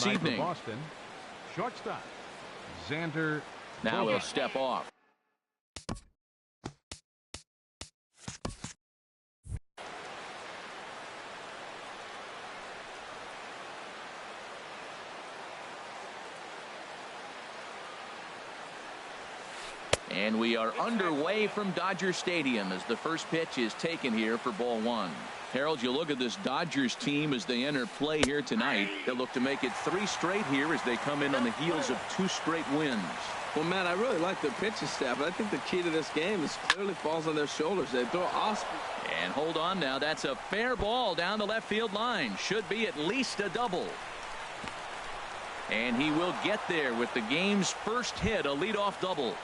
this evening. Boston, shortstop Xander. Now he'll step off. And we are underway from Dodger Stadium as the first pitch is taken here for ball one. Harold, you look at this Dodgers team as they enter play here tonight. They'll look to make it 3 straight here as they come in on the heels of 2 straight wins. Well, Matt, I really like their pitching staff, but I think the key to this game is clearly falls on their shoulders. They throw awesome. And hold on now. That's a fair ball down the left field line. Should be at least a double. And he will get there with the game's first hit, a leadoff double.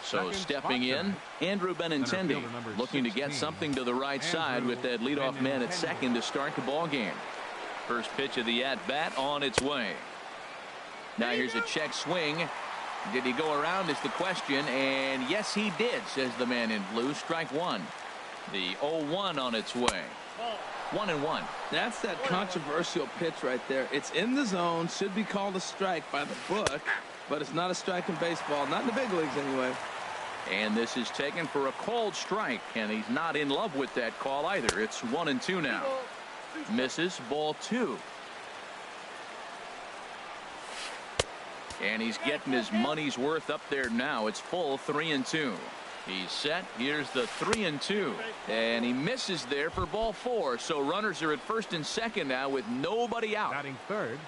So stepping in, Andrew Benintendi looking to get something to the right side with that leadoff man at second to start the ball game. First pitch of the at-bat on its way. Now here's a check swing. Did he go around is the question, and yes he did, says the man in blue. Strike one. The 0-1 on its way. 1-1. That's that controversial pitch right there. It's in the zone, should be called a strike by the book, but it's not a strike in baseball, not in the big leagues anyway. And this is taken for a called strike, and he's not in love with that call either. It's 1-2 now. Misses, ball 2. And he's getting his money's worth up there now. It's full 3-2. He's set. Here's the 3-2. And he misses there for ball 4. So runners are at first and second now with nobody out. Batting third.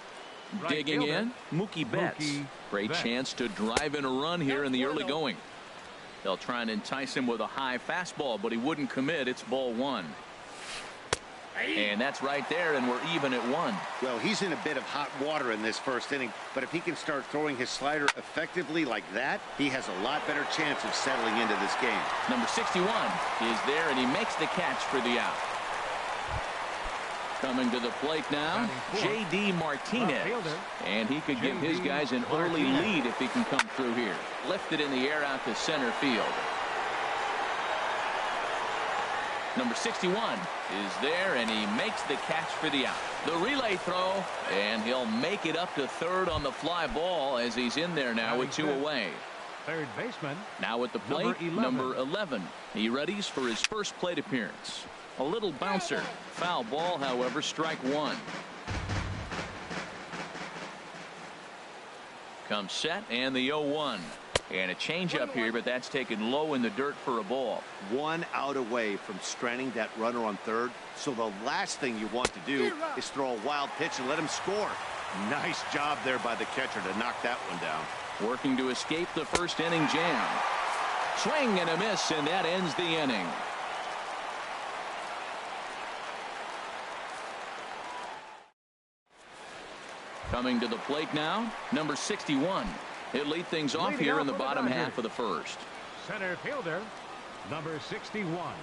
Digging in, Mookie Betts. Great chance to drive in a run here in the early going. They'll try and entice him with a high fastball, but he wouldn't commit. It's ball 1. And that's right there, and we're even at 1. Well, he's in a bit of hot water in this first inning, but if he can start throwing his slider effectively like that, he has a lot better chance of settling into this game. Number 61 is there, and he makes the catch for the out. Coming to the plate now, J.D. Martinez. And he could give his guys an early lead if he can come through here. Lifted in the air out to center field. Number 61 is there, and he makes the catch for the out. The relay throw, and he'll make it up to third on the fly ball as he's in there now with 2 away. Third baseman. Now at the plate, number 11. He readies for his first plate appearance. A little bouncer. Foul ball, however, strike 1. Comes set, and the 0-1. And a changeup here, but that's taken low in the dirt for a ball. 1 out away from stranding that runner on third. So the last thing you want to do is throw a wild pitch and let him score. Nice job there by the catcher to knock that one down. Working to escape the first inning jam. Swing and a miss, and that ends the inning. Coming to the plate now, number 61. He'll lead things off here in the bottom half of the first. Center fielder, number 61.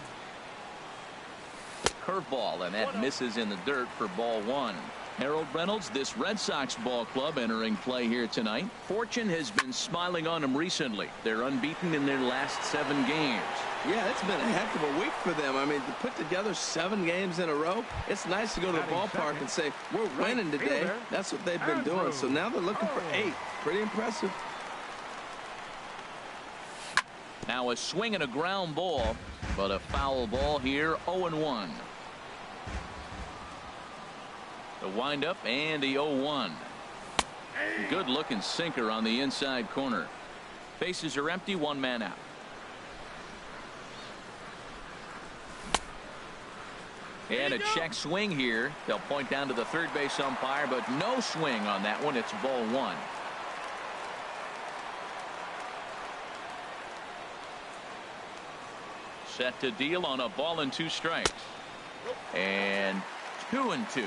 Curveball, and that misses in the dirt for ball 1. Harold Reynolds, this Red Sox ball club entering play here tonight. Fortune has been smiling on them recently. They're unbeaten in their last 7 games. Yeah, it's been a heck of a week for them. I mean, to put together 7 games in a row, it's nice to go to the ballpark and say, we're winning today. That's what they've been doing. So now they're looking for 8. Pretty impressive. Now a swing and a ground ball, but a foul ball here, 0-1. The windup and the 0-1. Good looking sinker on the inside corner. Bases are empty, 1 man out. And a check swing here. They'll point down to the third base umpire, but no swing on that one. It's ball 1. Set to deal on a ball and 2 strikes. And 2-2.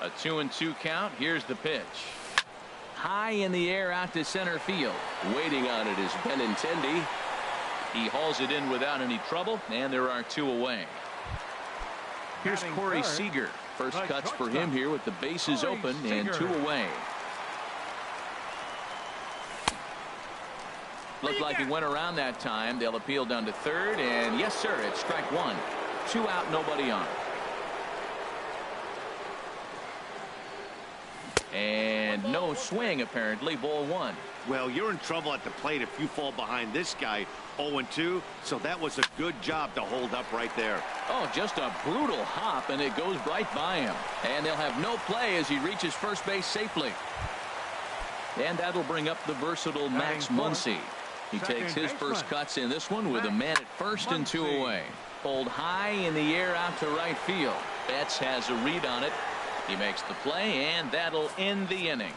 A 2-2 count. Here's the pitch. High in the air out to center field. Waiting on it is Benintendi. He hauls it in without any trouble, and there are 2 away. Here's Corey Seager. First cuts for him here with the bases open and 2 away. Looked like he went around that time. They'll appeal down to third, and yes, sir, it's strike 1. 2 out, nobody on. And no swing, apparently. Ball one. Well, you're in trouble at the plate if you fall behind this guy 0-2, so that was a good job to hold up right there. Oh, just a brutal hop, and it goes right by him. And they'll have no play as he reaches first base safely. And that'll bring up the versatile Max Muncy. He takes his first cuts in this one with a man at first and 2 away. Pulled high in the air out to right field. Betts has a read on it. He makes the play, and that'll end the inning.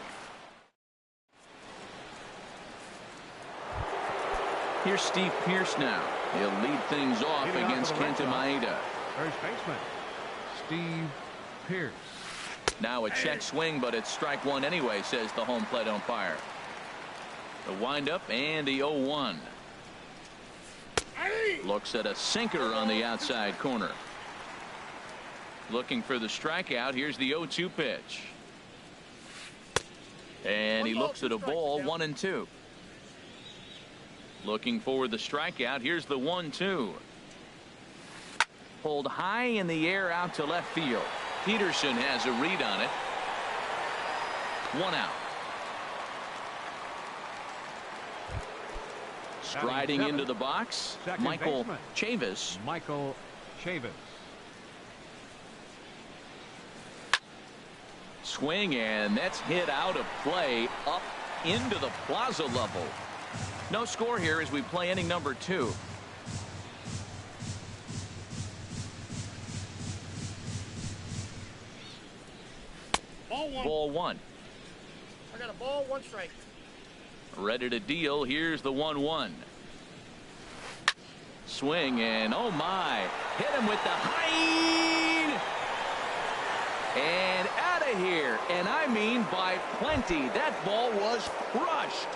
Here's Steve Pearce now. He'll lead things off against Kenta Maeda. First baseman, Steve Pearce. Now a check swing, but it's strike one anyway, says the home plate umpire. The windup and the 0-1. Looks at a sinker on the outside corner. Looking for the strikeout. Here's the 0-2 pitch. And he looks at a ball, 1-2. Looking for the strikeout. Here's the 1-2. Pulled high in the air out to left field. Peterson has a read on it. 1 out. Striding into the box, Michael Chavis. Michael Chavis. Swing, and that's hit out of play up into the plaza level. No score here as we play inning number 2. Ball one. I got a ball, 1 strike. Ready to deal. Here's the 1-1. Swing, and oh my, hit him with the height, and out of here, and I mean by plenty. That ball was crushed.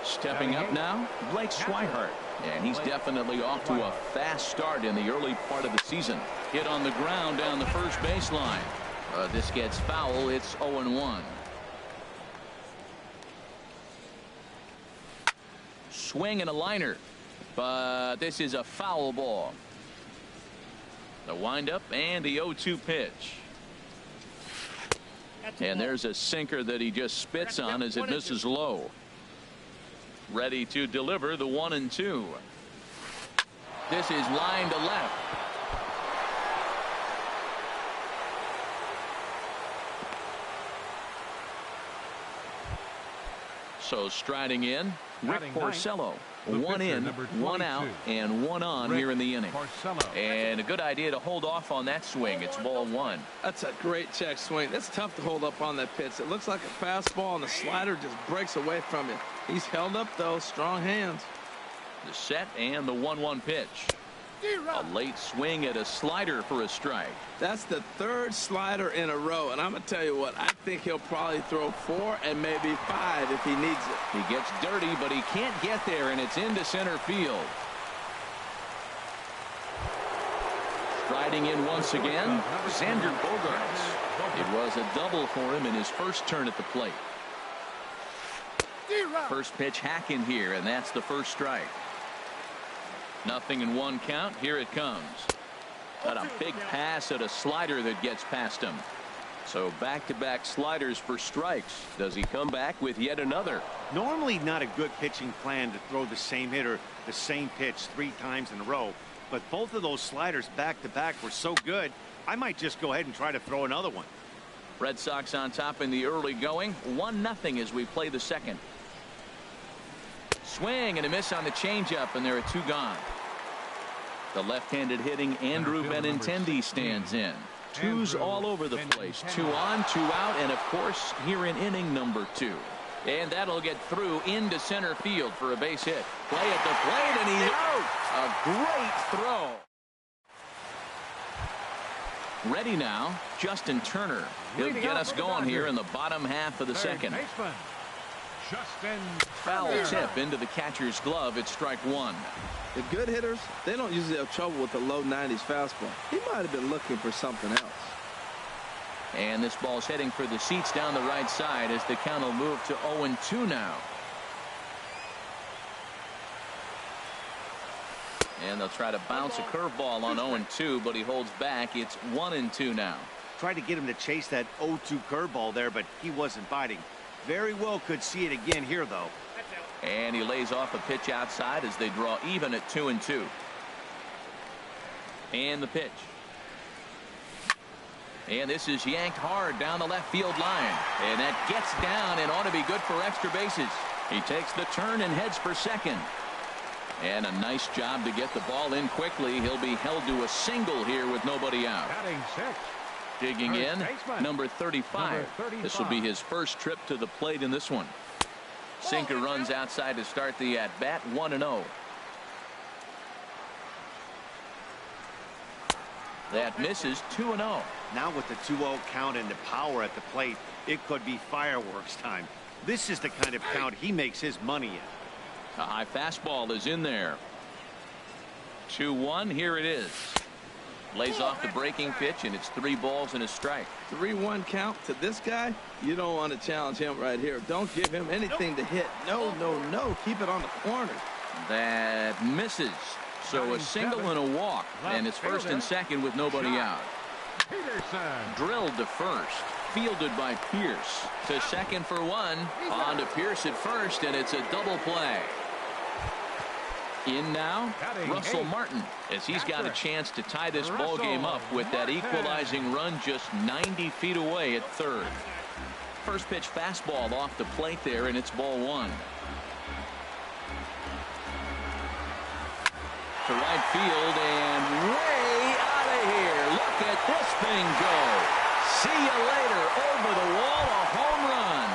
Stepping up now, Blake Swihart, and he's definitely off to a fast start in the early part of the season. Hit on the ground down the first baseline. This gets foul. It's 0-1. Swing and a liner, but this is a foul ball. The windup and the 0-2 pitch. And there's a sinker that he just spits on as it misses low. Ready to deliver the 1-2. This is line to left. So striding in, Rick Porcello. 1 in, 1 out, and 1 on here in the inning. And a good idea to hold off on that swing. It's ball 1. That's a great check swing. It's tough to hold up on that pitch. It looks like a fastball, and the slider just breaks away from it. He's held up, though. Strong hands. The set and the 1-1 pitch. A late swing at a slider for a strike. That's the 3rd slider in a row, and I'm going to tell you what, I think he'll probably throw 4 and maybe 5 if he needs it. He gets dirty, but he can't get there, and it's into center field. Striding in once again, Xander Bogaerts. It was a double for him in his first turn at the plate. First pitch hack in here, and that's the first strike. 0-1 count. Here it comes. Got a big pass at a slider that gets past him. So back-to-back sliders for strikes. Does he come back with yet another? Normally not a good pitching plan to throw the same hitter the same pitch 3 times in a row, but both of those sliders back-to-back were so good, I might just go ahead and try to throw another one. Red Sox on top in the early going. 1-0 as we play the second. Swing and a miss on the changeup, and there are 2 gone. The left-handed hitting Andrew Benintendi stands in. 2s all over the place. 2 on, 2 out, and of course here in inning number 2. And that'll get through into center field for a base hit. Play at the plate, and he's out. A great throw. Ready now, Justin Turner. He'll get us going here in the bottom half of the second. Foul tip into the catcher's glove. It's strike 1. The good hitters, they don't usually have trouble with the low 90s fastball. He might have been looking for something else. And this ball's heading for the seats down the right side as the count will move to 0-2 now. And they'll try to bounce a curveball on 0-2, but he holds back. It's 1-2 now. Tried to get him to chase that 0-2 curveball there, but he wasn't biting. Very well could see it again here, though. And he lays off a pitch outside as they draw even at 2-2. And the pitch. And this is yanked hard down the left field line. And that gets down and ought to be good for extra bases. He takes the turn and heads for second. And a nice job to get the ball in quickly. He'll be held to a single here with nobody out. Batting six. Digging in, number 35. This will be his first trip to the plate in this one. Sinker runs outside to start the at-bat, 1-0. That misses, 2-0. Now with the 2-0 count and the power at the plate, it could be fireworks time. This is the kind of count he makes his money in. A high fastball is in there. 2-1. Here it is. Lays off the breaking pitch, and it's 3 balls and a strike. 3-1 count to this guy. You don't want to challenge him right here. Don't give him anything to hit. No, no, no. Keep it on the corner. That misses. So a single and a walk, and it's first and second with nobody out. Drilled to first. Fielded by Pierce. To second for 1. On to Pierce at first, and it's a double play. In now, Russell Martin, as he's got a chance to tie this ball game up with that equalizing run just 90 feet away at third. First pitch fastball off the plate there, and it's ball 1. To right field and way out of here. Look at this thing go. See you later. Over the wall, a home run.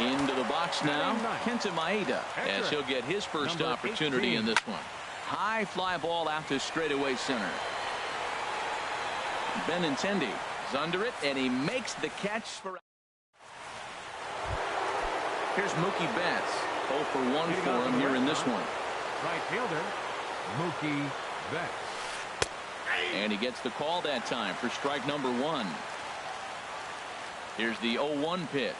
Into the box now, Kenta Maeda, as he'll get his first opportunity in this one. High fly ball out to straightaway center. Benintendi is under it, and he makes the catch for. Here's Mookie Betts. 0 for 1 for him here in this one. Right fielder, Mookie Betts. And he gets the call that time for strike number 1. Here's the 0-1 pitch.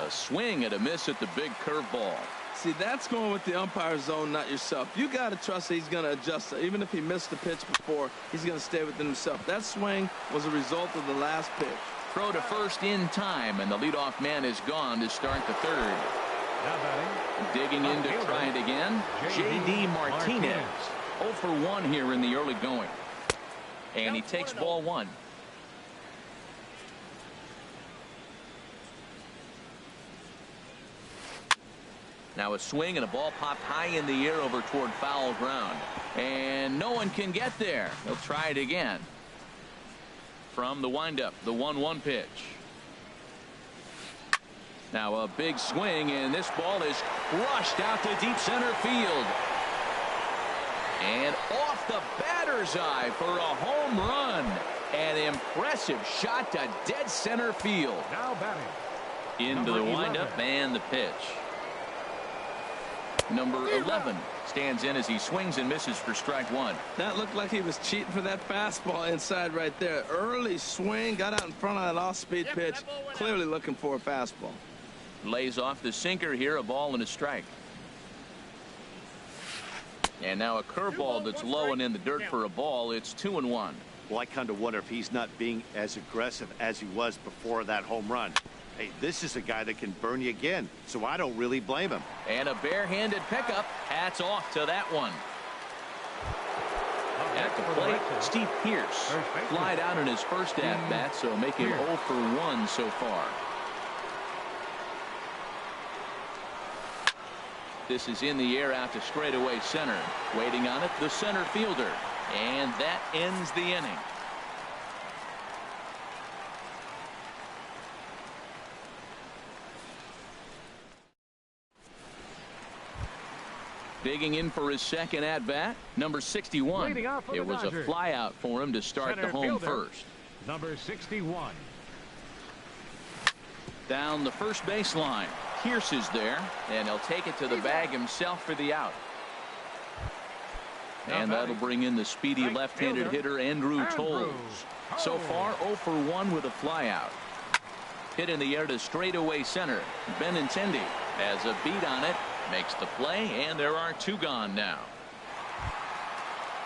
A swing and a miss at the big curveball. See, that's going with the umpire's zone, not yourself. You got to trust that he's going to adjust. Even if he missed the pitch before, he's going to stay within himself. That swing was a result of the last pitch. Throw to first in time, and the leadoff man is gone to start the third. Digging in to try it again, J.D. Martinez. 0 for 1 here in the early going. And he takes ball 1. Now a swing and a ball popped high in the air over toward foul ground. And no one can get there. They'll try it again. From the windup, the 1-1 pitch. Now a big swing, and this ball is crushed out to deep center field. And off the batter's eye for a home run. An impressive shot to dead center field. Now batting. Into the windup and the pitch. Number 11 stands in as he swings and misses for strike 1. That looked like he was cheating for that fastball inside right there. Early swing, got out in front of that off-speed pitch. Clearly looking for a fastball. Lays off the sinker here, a ball and a strike. And now a curveball that's low and in the dirt for a ball. It's 2-1. Well, I kind of wonder if he's not being as aggressive as he was before that home run. Hey, this is a guy that can burn you again, so I don't really blame him. And a barehanded pickup. Hats off to that one. At the plate, Steve Pierce flied out in his first at-bat, so making 0 for 1 so far. This is in the air out to straightaway center. Waiting on it, the center fielder. And that ends the inning. Digging in for his second at-bat, number 61. It was a flyout for him to start the home first. Number 61. Down the first baseline. Pierce is there, and he'll take it to the bag himself for the out. And that'll bring in the speedy left-handed hitter Andrew Toles. So far 0 for 1 with a flyout. Hit in the air to straightaway center. Benintendi has a beat on it, makes the play, and there are 2 gone now.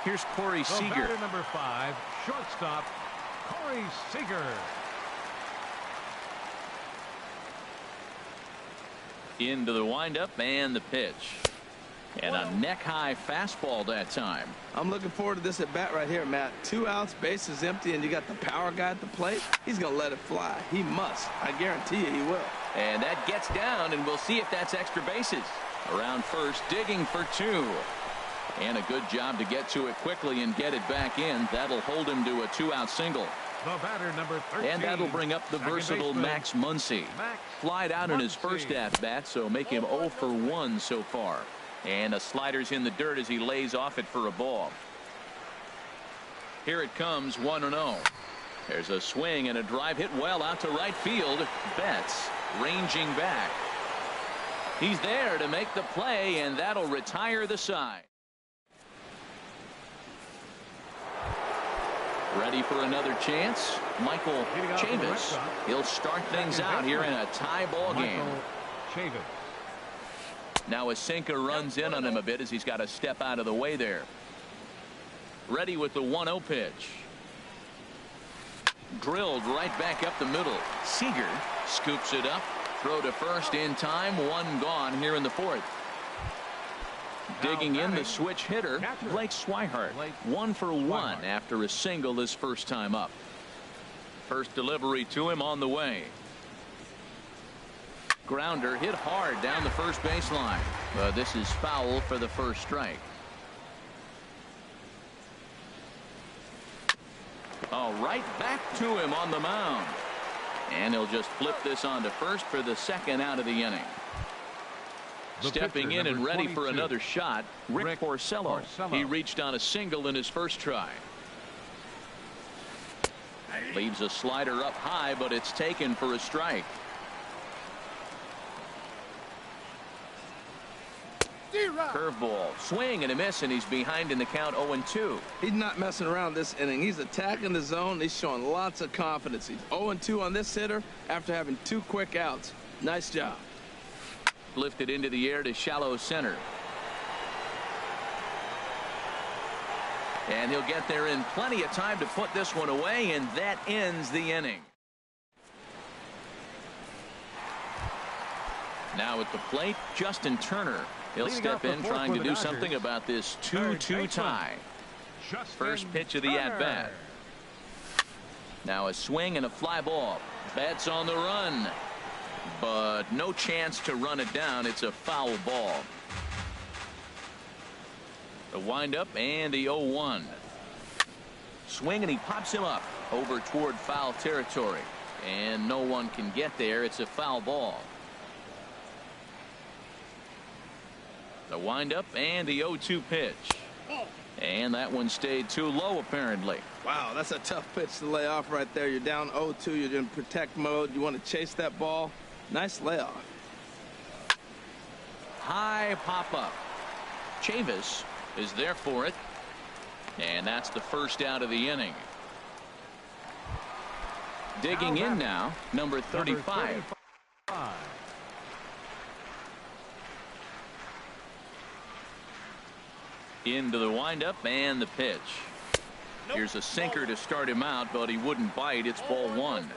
Here's Corey Seager. Batter number 5, shortstop, Corey Seager. Into the windup and the pitch. And a neck-high fastball that time. I'm looking forward to this at bat right here, Matt. 2 outs, base is empty, and you got the power guy at the plate. He's going to let it fly. He must. I guarantee you he will. And that gets down, and we'll see if that's extra bases. Around first, digging for 2. And a good job to get to it quickly and get it back in. That'll hold him to a 2-out single. The batter number 13. And that'll bring up the versatile Max Muncy. Flied out in his first at-bat, so make him 0 for 1 so far. And a slider's in the dirt as he lays off it for a ball. Here it comes, 1-0. There's a swing and a drive hit well out to right field. Betts ranging back. He's there to make the play, and that'll retire the side. Ready for another chance? Michael Chavis. He'll start things out here in a tie ball game. Now a sinker runs in on him a bit as he's got to step out of the way there. Ready with the 1-0 pitch. Drilled right back up the middle. Seager scoops it up. Throw to first in time. 1 gone here in the 4th. Digging in the switch hitter, Blake Swihart. 1 for 1 after a single his first time up. First delivery to him on the way. Grounder hit hard down the first baseline. This is foul for the first strike. Oh, right back to him on the mound. And he'll just flip this on to first for the 2nd out of the inning. Stepping in and ready for another shot, Rick Porcello. He reached on a single in his first try. Leaves a slider up high, but it's taken for a strike. Curveball, swing and a miss, and he's behind in the count 0-2. He's not messing around this inning. He's attacking the zone. He's showing lots of confidence. He's 0-2 on this hitter after having 2 quick outs. Nice job. Lifted into the air to shallow center. And he'll get there in plenty of time to put this one away, and that ends the inning. Now at the plate, Justin Turner. He'll step in trying to do something about this 2-2 tie. First pitch of the at-bat. Now a swing and a fly ball. Betts on the run. But no chance to run it down. It's a foul ball. The windup and the 0-1. Swing and he pops him up over toward foul territory. And no one can get there. It's a foul ball. The windup and the 0-2 pitch. And that one stayed too low apparently. Wow, that's a tough pitch to lay off right there. You're down 0-2. You're in protect mode. You want to chase that ball. Nice layoff. High pop up. Chavis is there for it. And that's the first out of the inning. Digging in now, number 35. Into the windup and the pitch. Here's a sinker to start him out, but he wouldn't bite. It's ball 1.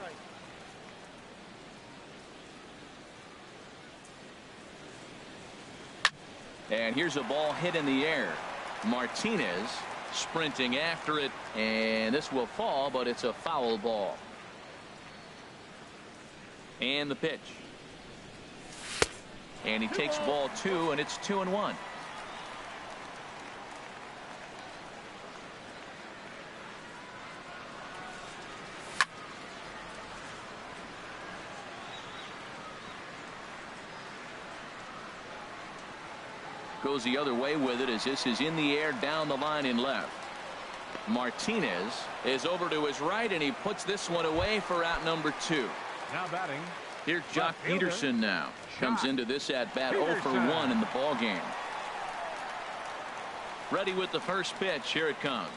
And here's a ball hit in the air. Martinez sprinting after it, and this will fall, but it's a foul ball. And the pitch. And he takes ball 2, and it's 2-1. Goes the other way with it as this is in the air down the line in left. Martinez is over to his right, and he puts this one away for out number 2. Now batting. Here's Jock Peterson now. Comes into this at bat 0 for 1 in the ball game. Ready with the first pitch. Here it comes.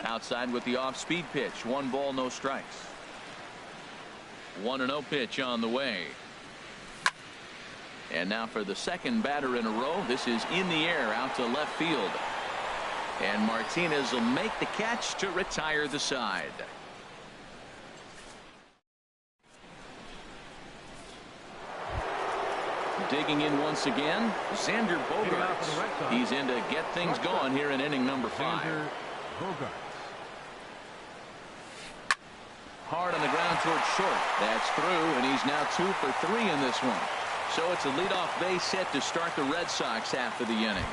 Outside with the off-speed pitch. 1 ball, no strikes. 1-0 pitch on the way. And now for the second batter in a row. This is in the air out to left field. And Martinez will make the catch to retire the side. Digging in once again, Xander Bogaerts. He's in to get things going here in inning number 5. Hard on the ground towards short. That's through, and he's now 2 for 3 in this one. So it's a leadoff base hit to start the Red Sox half of the inning.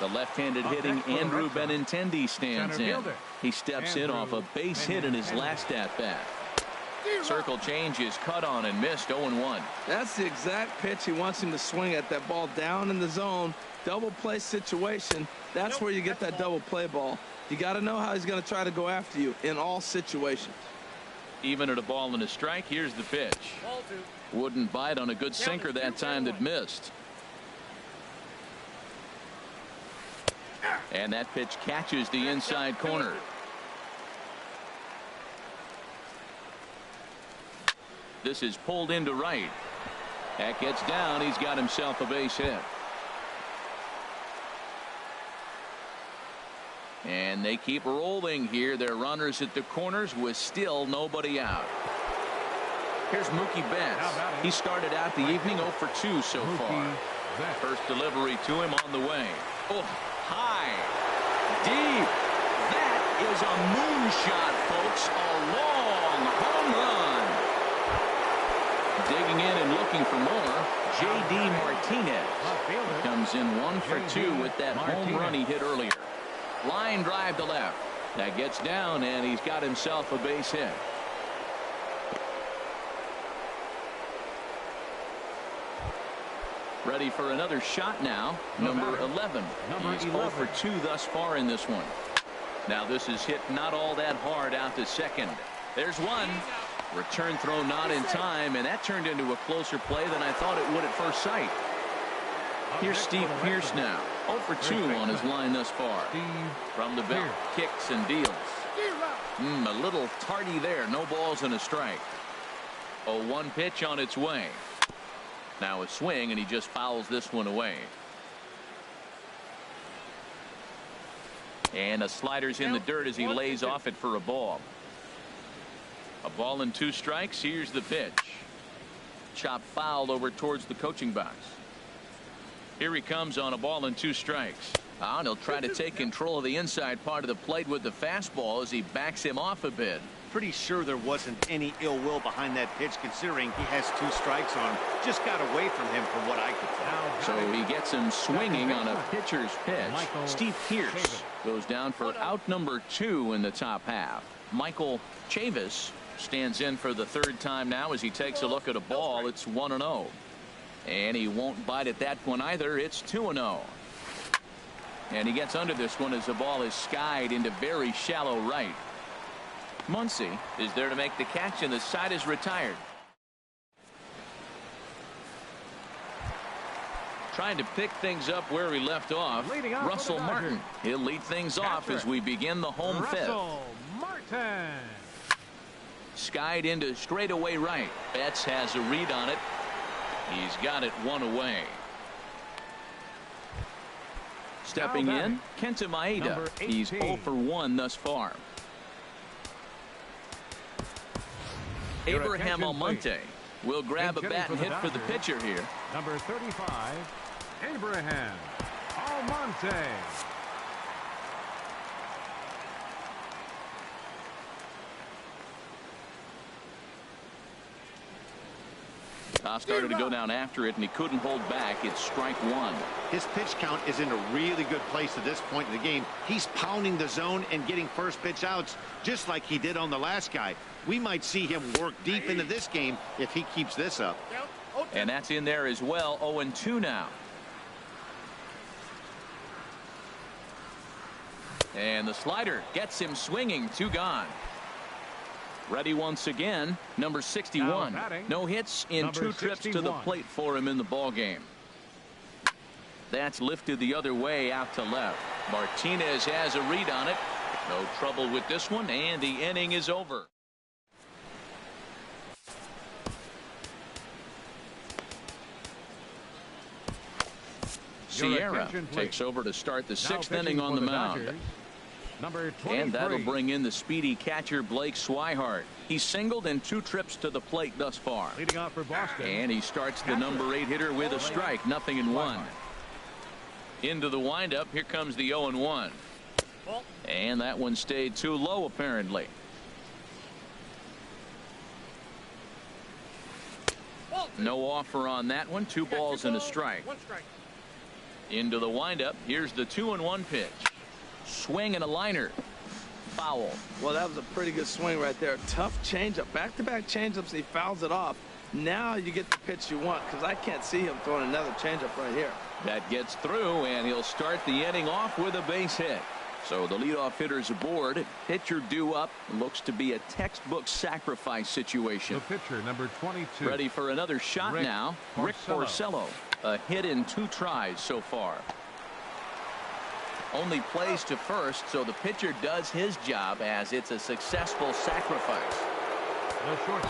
The left-handed hitting Andrew Benintendi stands in. He steps in off a base hit in his last at-bat. Circle change is cut on and missed. 0-1. That's the exact pitch he wants him to swing at. That ball down in the zone. Double play situation. That's where you get that double play ball. You got to know how he's going to try to go after you in all situations. Even at a ball and a strike, here's the pitch. Wouldn't bite on a good sinker that time that missed. And that pitch catches the inside corner. This is pulled into right. That gets down. He's got himself a base hit. And they keep rolling here. Their runners at the corners with still nobody out. Here's Mookie Betts. He started out the evening 0 for 2 so far. First delivery to him on the way. Oh, high. Deep. That is a moonshot, folks. A long home run. Digging in and looking for more, J.D. Martinez comes in 1 for 2 with that home run he hit earlier. Line drive to left. That gets down, and he's got himself a base hit. Ready for another shot now. Number 11. He's 0 for 2 thus far in this one. Now this is hit not all that hard out to second. There's one. Return throw not in time, and that turned into a closer play than I thought it would at first sight. Here's Steve Pearce now. 0 for 2 on his line thus far. From the belt, kicks and deals. A little tardy there. No balls and a strike. 0-1 pitch on its way. Now a swing, and he just fouls this one away. And a slider's in the dirt as he lays off it for a ball. A ball and 2 strikes. Here's the pitch. Chop fouled over towards the coaching box. Here he comes on a ball and 2 strikes. And he'll try to take control of the inside part of the plate with the fastball as he backs him off a bit. Pretty sure there wasn't any ill will behind that pitch, considering he has 2 strikes on him. Just got away from him from what I could tell. So he gets him swinging on a pitcher's pitch. Steve Pearce goes down for out number 2 in the top half. Michael Chavis stands in for the 3rd time now as he takes a look at a ball. It's 1-0. And he won't bite at that one either. It's 2-0. And he gets under this one as the ball is skied into very shallow right. Muncy is there to make the catch, and the side is retired. Trying to pick things up where he left off. Russell Martin. He'll lead things off as we begin the home 5th. Martin. Skied into straightaway right. Betts has a read on it. He's got it 1 away. Stepping in, Kenta Maeda. He's 0 for 1 thus far. Abraham Almonte will grab a bat and hit for the pitcher here. Number 35, Abraham Almonte. Started to go down after it, and he couldn't hold back. It's strike 1. His pitch count is in a really good place at this point in the game. He's pounding the zone and getting first pitch outs just like he did on the last guy. We might see him work deep into this game if he keeps this up. And that's in there as well. 0-2 now. And the slider gets him swinging. 2 gone. Ready once again, number 61. No hits in 2 trips to the plate for him in the ball game. That's lifted the other way out to left. Martinez has a read on it. No trouble with this one, and the inning is over. Sierra takes over to start the sixth inning on the mound. And that'll bring in the speedy catcher Blake Swihart. He's singled in 2 trips to the plate thus far. Leading off for Boston. And he starts the number 8 hitter with a strike. 0-1. Into the windup. Here comes the 0-1. And that one stayed too low apparently. No offer on that one. 2 balls and a strike. Into the windup. Here's the 2-1 pitch. Swing and a liner. Foul. Well, that was a pretty good swing right there. Tough changeup. Back-to-back changeups. He fouls it off. Now you get the pitch you want, because I can't see him throwing another changeup right here. That gets through, and he'll start the inning off with a base hit. So the leadoff hitter's aboard. Pitcher due up. Looks to be a textbook sacrifice situation. The pitcher, number 22. Ready for another shot now. Rick Porcello. A hit in 2 tries so far. Only plays to first, so the pitcher does his job as it's a successful sacrifice.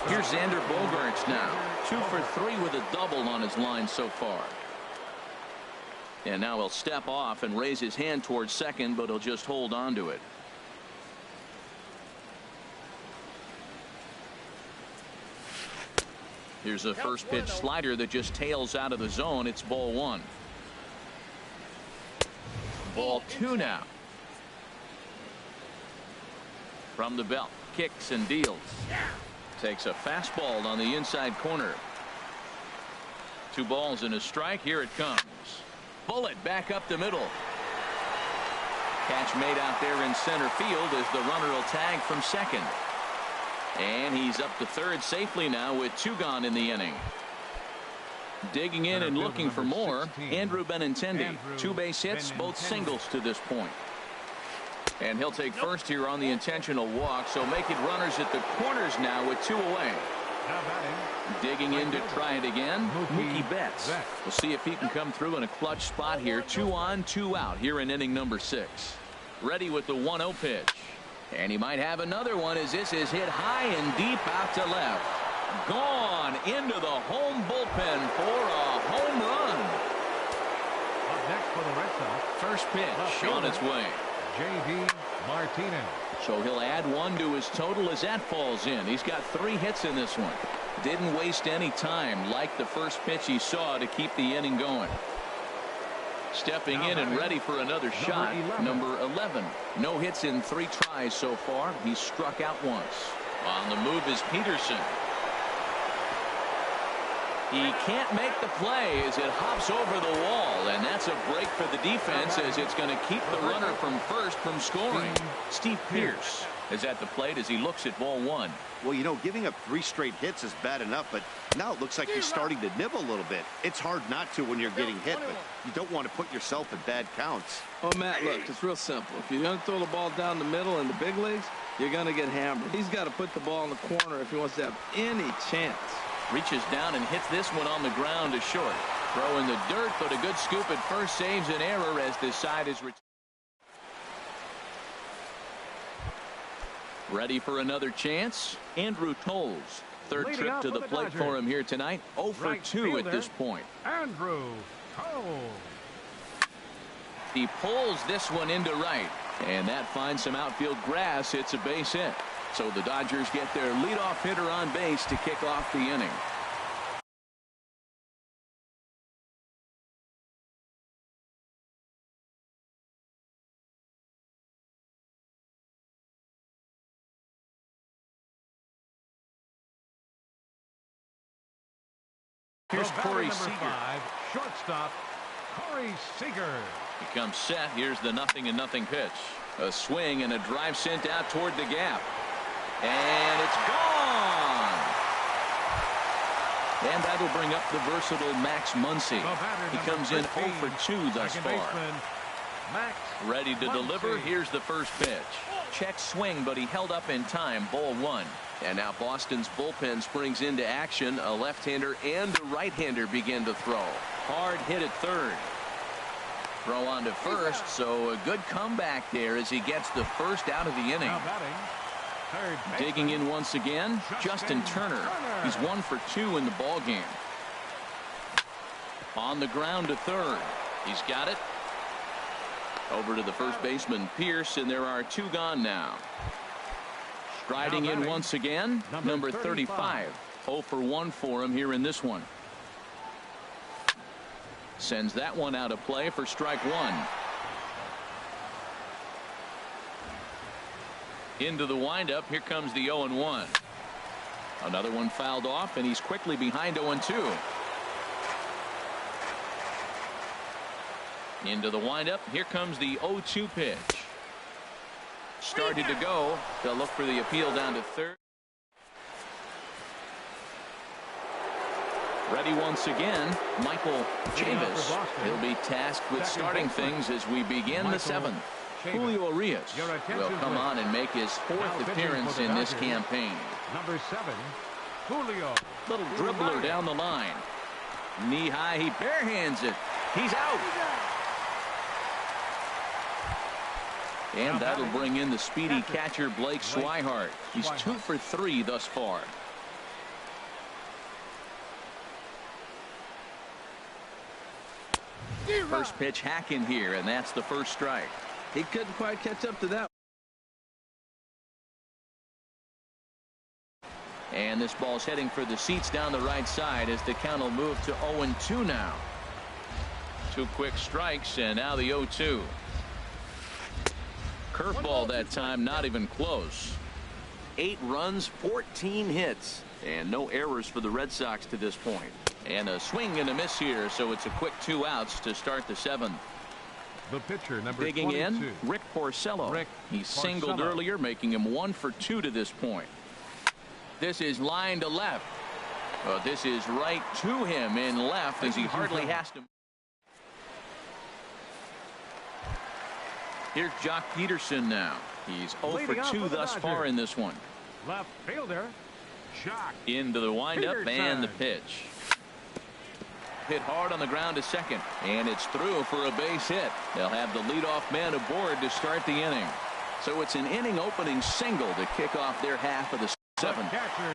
Here's Xander Bogaerts now. 2 for 3 with a double on his line so far. And now he'll step off and raise his hand towards second, but he'll just hold on to it. Here's a first pitch slider that just tails out of the zone. It's ball 1. Ball 2 now. From the belt, kicks and deals. Takes a fastball on the inside corner. 2 balls and a strike. Here it comes. Bullet back up the middle. Catch made out there in center field as the runner will tag from second. And he's up to third safely now with 2 gone in the inning. Digging in and looking for more, Andrew Benintendi. 2 base hits, both singles to this point. And he'll take first here on the intentional walk, so making runners at the corners now with 2 away. Digging in to try it again, Mookie Betts. We'll see if he can come through in a clutch spot here. 2 on, 2 out here in inning number 6. Ready with the 1-0 pitch. And he might have another one as this is hit high and deep out to left. Gone into the home bullpen for a home run. Up next for the Red Sox. First pitch on its way. J.D. Martinez. So he'll add 1 to his total as that falls in. He's got 3 hits in this one. Didn't waste any time like the first pitch he saw to keep the inning going. Stepping in and ready for another shot. Number 11. No hits in 3 tries so far. He's struck out once. On the move is Peterson. He can't make the play as it hops over the wall, and that's a break for the defense as it's going to keep the runner from first from scoring. Steve Pearce is at the plate as he looks at ball 1. Well, you know, giving up 3 straight hits is bad enough, but now it looks like he's starting to nibble a little bit. It's hard not to when you're getting hit, but you don't want to put yourself in bad counts. Oh, Matt, look, it's real simple. If you're going to throw the ball down the middle in the big leagues, you're going to get hammered. He's got to put the ball in the corner if he wants to have any chance. Reaches down and hits this one on the ground to short. Throw in the dirt, but a good scoop at first saves an error as this side is ready for another chance. Andrew Toles. Third trip to the plate for him here tonight. 0 for 2 at this point. Andrew Toles. He pulls this one into right, and that finds some outfield grass. It's a base hit. So the Dodgers get their leadoff hitter on base to kick off the inning. Here's Corey Seager. 5, shortstop Corey Seager. He comes set. Here's the 0-0 pitch. A swing and a drive sent out toward the gap. And it's gone. And that'll bring up the versatile Max Muncy. He comes in 0 for 2 thus far. Ready to deliver. Here's the first pitch. Check swing, but he held up in time. Ball 1. And now Boston's bullpen springs into action. A left-hander and a right-hander begin to throw. Hard hit at third. Throw on to first, so a good comeback there as he gets the first out of the inning. Digging in once again, Justin Turner. He's 1 for 2 in the ball game. On the ground to third. He's got it. Over to the first baseman, Pierce, and there are 2 gone now. Striding in once again, number 35. 0 for 1 for him here in this one. Sends that one out of play for strike 1. Into the windup. Here comes the 0-1. Another one fouled off, and he's quickly behind 0-2. Into the windup. Here comes the 0-2 pitch. Started to go. They'll look for the appeal down to third. Ready once again, Michael Chavis. He'll be tasked with starting things as we begin the 7th. Julio Urias will come on and make his 4th appearance in this campaign. Number 7, Julio. Little dribbler down the line. Knee high, he barehands it. He's out. And that'll bring in the speedy catcher Blake Swihart. He's 2 for 3 thus far. First pitch hacking here, and that's the first strike. He couldn't quite catch up to that. And this ball's heading for the seats down the right side as the count will move to 0-2 now. 2 quick strikes, and now the 0-2. Curveball that time, not even close. 8 runs, 14 hits, and no errors for the Red Sox to this point. And a swing and a miss here, so it's a quick 2 outs to start the 7th. The pitcher, number Digging 22. in, Rick Porcello. He singled earlier, making him 1 for 2 to this point. This is line to left. But this is right to him in left as he hardly has to. Here's Jock Peterson now. He's 0 for 2 thus far in this one. Left fielder, Jock. Into the windup and the pitch. Hit hard on the ground to second, and it's through for a base hit. They'll have the leadoff man aboard to start the inning. So it's an inning opening single to kick off their half of the 7th.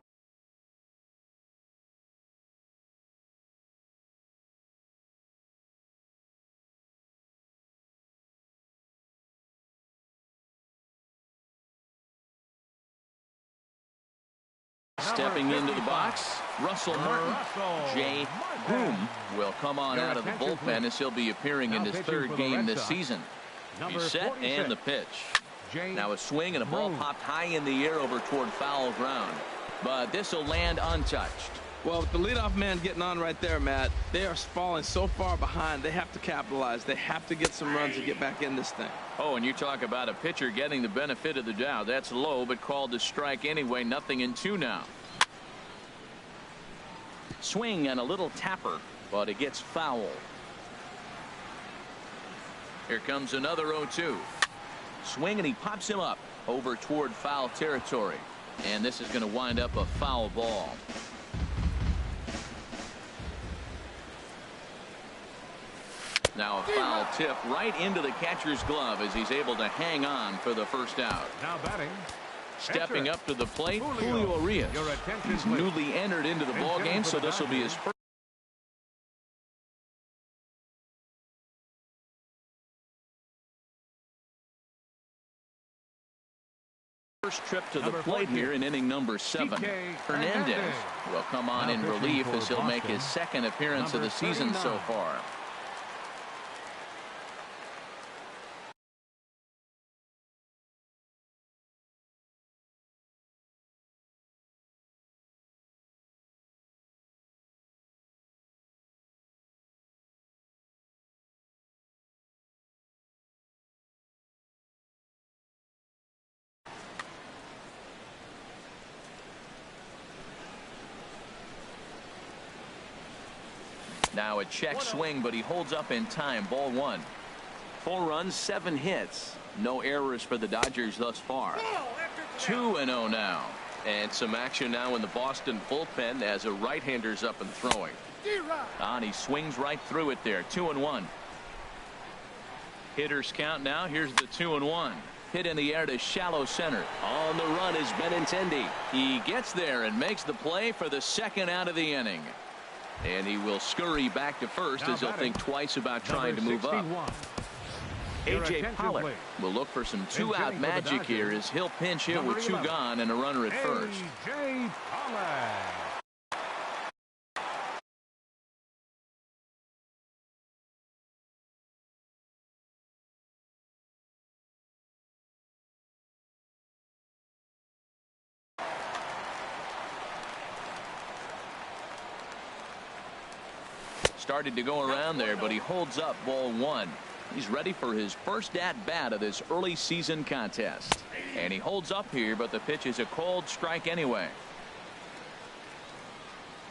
Stepping into the box, Russell Martin. Jay Groom will come on out of the bullpen as he'll be appearing in his 3rd game this season. He's set and the pitch. Now a swing and a ball popped high in the air over toward foul ground. But this will land untouched. Well, with the leadoff man getting on right there, Matt, they are falling so far behind. They have to capitalize. They have to get some runs to get back in this thing. Oh, and you talk about a pitcher getting the benefit of the doubt. That's low, but called to strike anyway. 0-2 now. Swing and a little tapper, but it gets foul. Here comes another 0-2. Swing, and he pops him up over toward foul territory. And this is going to wind up a foul ball. Now a foul tip right into the catcher's glove as he's able to hang on for the first out. Now batting. Stepping up to the plate, Julio Urias. He's newly entered into the ball game, so this will be his first trip to the plate here in inning number 7. Hernandez will come on in relief as he'll make his 2nd appearance of the season so far. Now a check swing, but he holds up in time. Ball 1. 4 runs, 7 hits. No errors for the Dodgers thus far. 2-0 now. And some action now in the Boston bullpen as a right-hander's up and throwing. And he swings right through it there. 2-1. Hitters count now. Here's the 2-1. Hit in the air to shallow center. On the run is Benintendi. He gets there and makes the play for the 2nd out of the inning. And he will scurry back to first as he'll think twice about trying to move up. A.J. Pollard will look for some two-out magic here as he'll pinch hit with 2 gone and a runner at first. A.J. Pollard. Started to go around there, but he holds up ball 1. He's ready for his first at-bat of this early season contest. And he holds up here, but the pitch is a called strike anyway.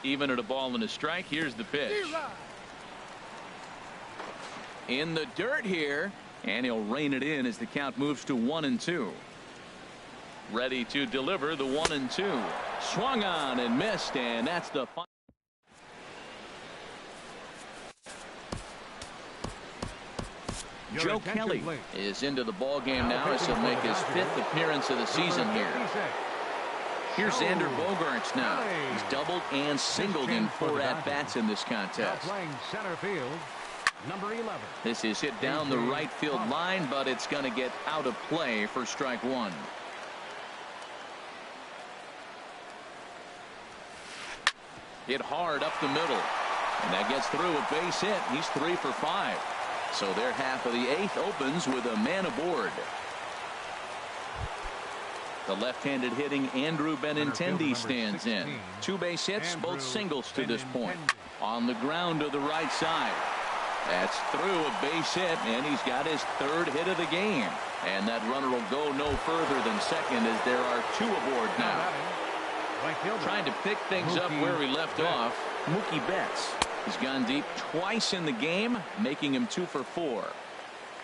Even at a ball and a strike, here's the pitch. In the dirt here, and he'll rein it in as the count moves to 1-2. Ready to deliver the 1-2. Swung on and missed, and that's the final. Joe Kelly is into the ball game now as he'll make his 5th appearance of the season here. Here's Xander Bogaerts now. He's doubled and singled in 4 at-bats in this contest. Playing center field, number 11. This is hit down the right field line, but it's going to get out of play for strike 1. Hit hard up the middle, and that gets through a base hit. He's 3 for 5. So their half of the 8th opens with a man aboard. The left-handed hitting Andrew Benintendi stands in. 2 base hits, both singles to this point. On the ground to the right side. That's through a base hit, and he's got his 3rd hit of the game. And that runner will go no further than second as there are 2 aboard now. Trying to pick things up where we left off, Mookie Betts. He's gone deep twice in the game, making him 2 for 4.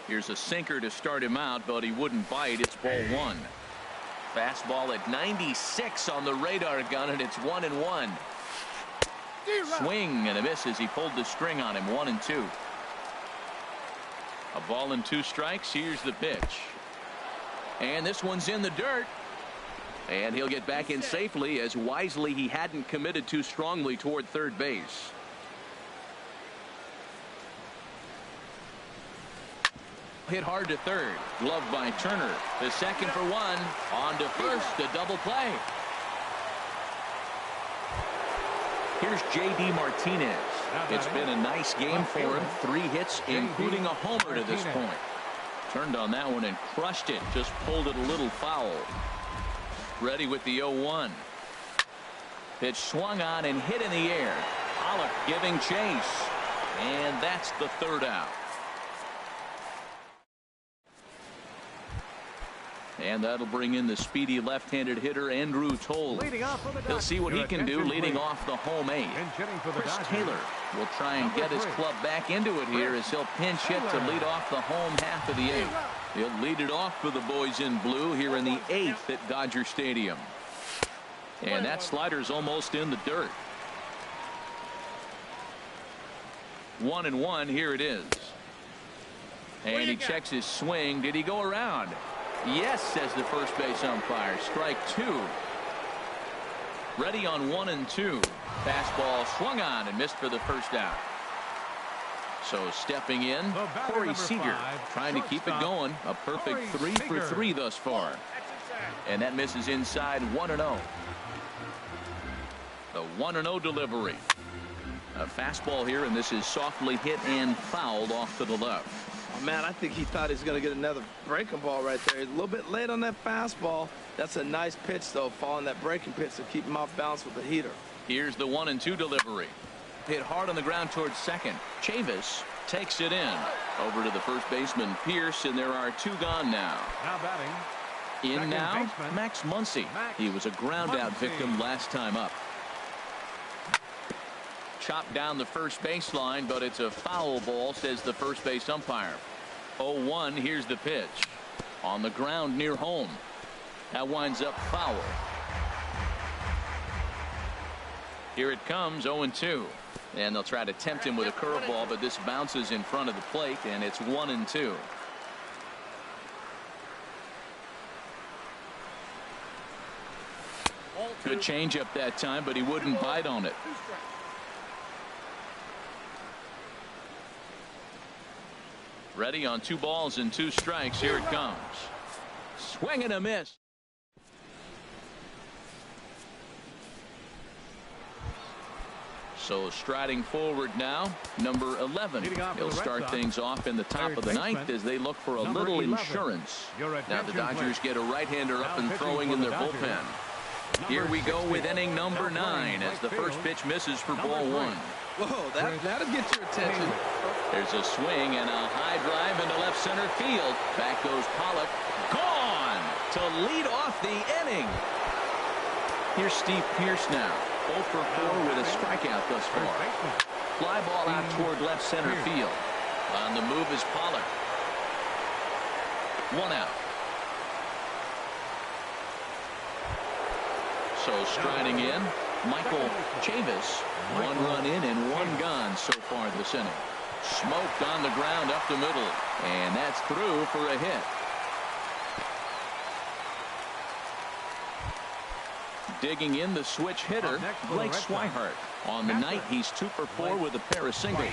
Here's a sinker to start him out, but he wouldn't bite. It's ball 1. Fastball at 96 on the radar gun, and it's 1-1. Swing and a miss as he pulled the string on him. 1-2. A ball and 2 strikes. Here's the pitch. And this one's in the dirt. And he'll get back in safely as wisely he hadn't committed too strongly toward third base. Hit hard to third. Gloved by Turner. The second for 1. On to first. A double play. Here's J.D. Martinez. It's been a nice game for him. 3 hits, including a homer to this point. Turned on that one and crushed it. Just pulled it a little foul. Ready with the 0-1. Pitch swung on and hit in the air. Pollock giving chase. And that's the 3rd out. And that'll bring in the speedy left-handed hitter Andrew Toll. He'll see what he can do leading off the home 8. Chris Taylor will try and get his club back into it here as he'll pinch hit to lead off the home half of the 8th. He'll lead it off for the boys in blue here in the 8th at Dodger Stadium. And that slider's almost in the dirt. 1-1. Here it is. And he checks his swing. Did he go around? Yes, says the first base umpire. Strike 2. Ready on 1-2. Fastball swung on and missed for the first out. So stepping in, Corey Seager trying to keep it going. A perfect 3 for 3 thus far. And that misses inside 1-0. The 1-0 delivery. A fastball here, and this is softly hit and fouled off to the left. Oh, man, I think he thought he was going to get another breaking ball right there. He's a little bit late on that fastball. That's a nice pitch, though, following that breaking pitch to keep him off balance with the heater. Here's the 1-2 delivery. Hit hard on the ground towards second. Chavis takes it in. Over to the first baseman, Pierce, and there are 2 gone now. Now batting. In now, Max Muncy. He was a ground-out victim last time up. Chopped down the first baseline, but it's a foul ball, says the first base umpire. 0-1. Here's the pitch. On the ground near home. That winds up foul. Here it comes, 0-2. And they'll try to tempt him with a curveball, but this bounces in front of the plate, and it's 1-2. Good changeup that time, but he wouldn't bite on it. Ready on 2 balls and 2 strikes. Here it comes. Swing and a miss. So striding forward now, number 11. He'll start things off in the top of the 9th as they look for a little insurance. Now the Dodgers get a right-hander up and throwing in their bullpen. Here we go with inning number 9 as the first pitch misses for ball 1. Whoa, that'll get your attention. There's a swing and a high drive into left center field. Back goes Pollock. Gone to lead off the inning. Here's Steve Pearce now. 0 for 4 with a strikeout thus far. Fly ball out toward left center field. On the move is Pollock. 1 out. So striding in, Michael Chavis. 1 run in and 1 gone so far this inning. Smoked on the ground up the middle. And that's through for a hit. Digging in the switch hitter, Blake Swihart. On the night, he's 2 for 4 with a pair of singles.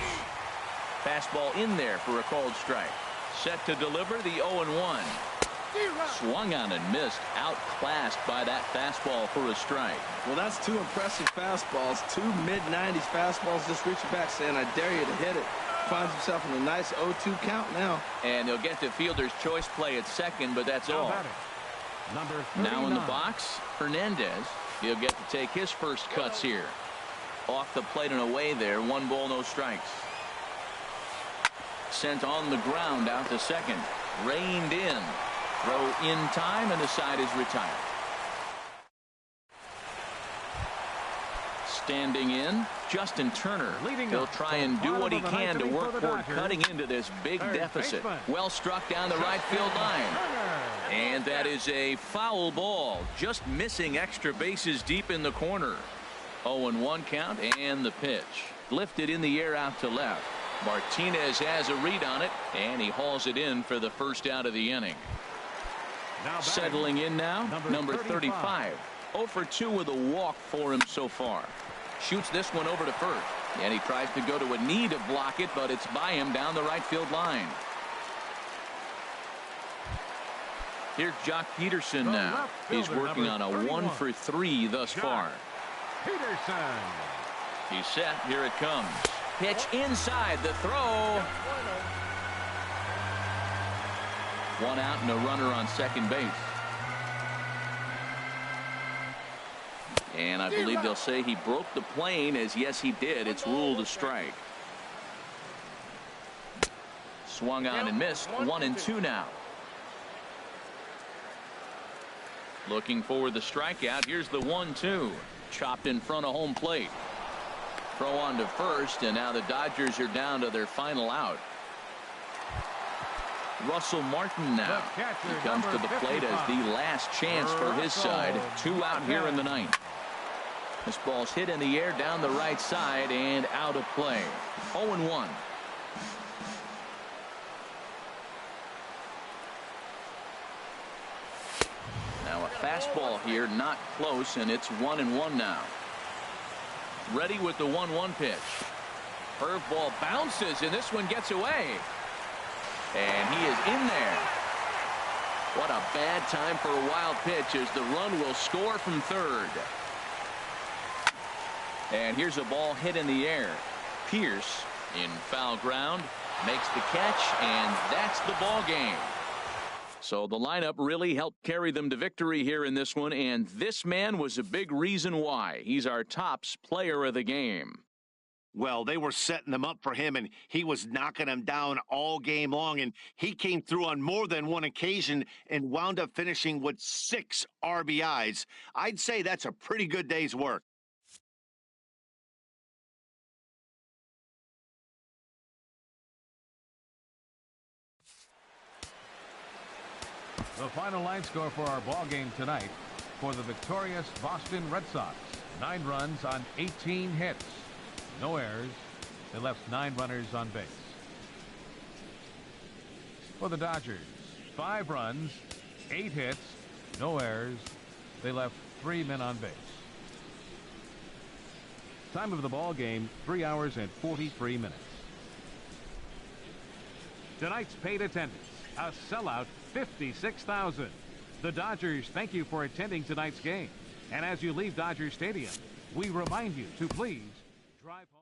Fastball in there for a called strike. Set to deliver the 0-1. Swung on and missed. Outclassed by that fastball for a strike. Well, that's 2 impressive fastballs. 2 mid-90s fastballs just reaching back saying, I dare you to hit it. Finds himself in a nice 0-2 count now. And he'll get the fielder's choice play at second, but that's all. Now in the box, Hernandez. He'll get to take his first cuts here. Off the plate and away there. 1 ball, no strikes. Sent on the ground out to second. Reined in. Throw in time, and the side is retired. Standing in, Justin Turner. He'll try and do what he can to work toward cutting into this big deficit. Well struck down the right field line. And that is a foul ball. Just missing extra bases deep in the corner. 0-1 count and the pitch. Lifted in the air out to left. Martinez has a read on it, and he hauls it in for the first out of the inning. Settling in now, number 35. 0 for 2 with a walk for him so far. Shoots this one over to first. And he tries to go to a knee to block it, but it's by him down the right field line. Here's Jock Peterson now. He's working on a 1 for 3 thus far. Peterson. He's set. Here it comes. Pitch inside the throw. 1 out and a runner on second base. And I believe they'll say he broke the plane, as yes he did. It's ruled a strike. Swung on and missed. 1-2 now. Looking for the strikeout. Here's the 1-2. Chopped in front of home plate. Throw on to first, and now the Dodgers are down to their final out. Russell Martin now. He comes to the plate as the last chance for his side. 2 out here in the 9th. This ball's hit in the air down the right side and out of play. 0-1. Now a fastball here, not close, and it's 1-1 now. Ready with the 1-1 pitch. Curveball bounces, and this one gets away. And he is in there. What a bad time for a wild pitch, as the run will score from third. And here's a ball hit in the air. Pierce in foul ground makes the catch, and that's the ball game. So the lineup really helped carry them to victory here in this one, and this man was a big reason why. He's our tops player of the game. Well, they were setting them up for him, and he was knocking them down all game long, and he came through on more than one occasion and wound up finishing with 6 RBIs. I'd say that's a pretty good day's work. The final line score for our ball game tonight for the victorious Boston Red Sox. 9 runs on 18 hits. No errors. They left 9 runners on base. For the Dodgers, 5 runs, 8 hits, no errors. They left 3 men on base. Time of the ball game, 3 hours and 43 minutes. Tonight's paid attendance, a sellout 56,000. The Dodgers thank you for attending tonight's game. And as you leave Dodger Stadium, we remind you to please drive home.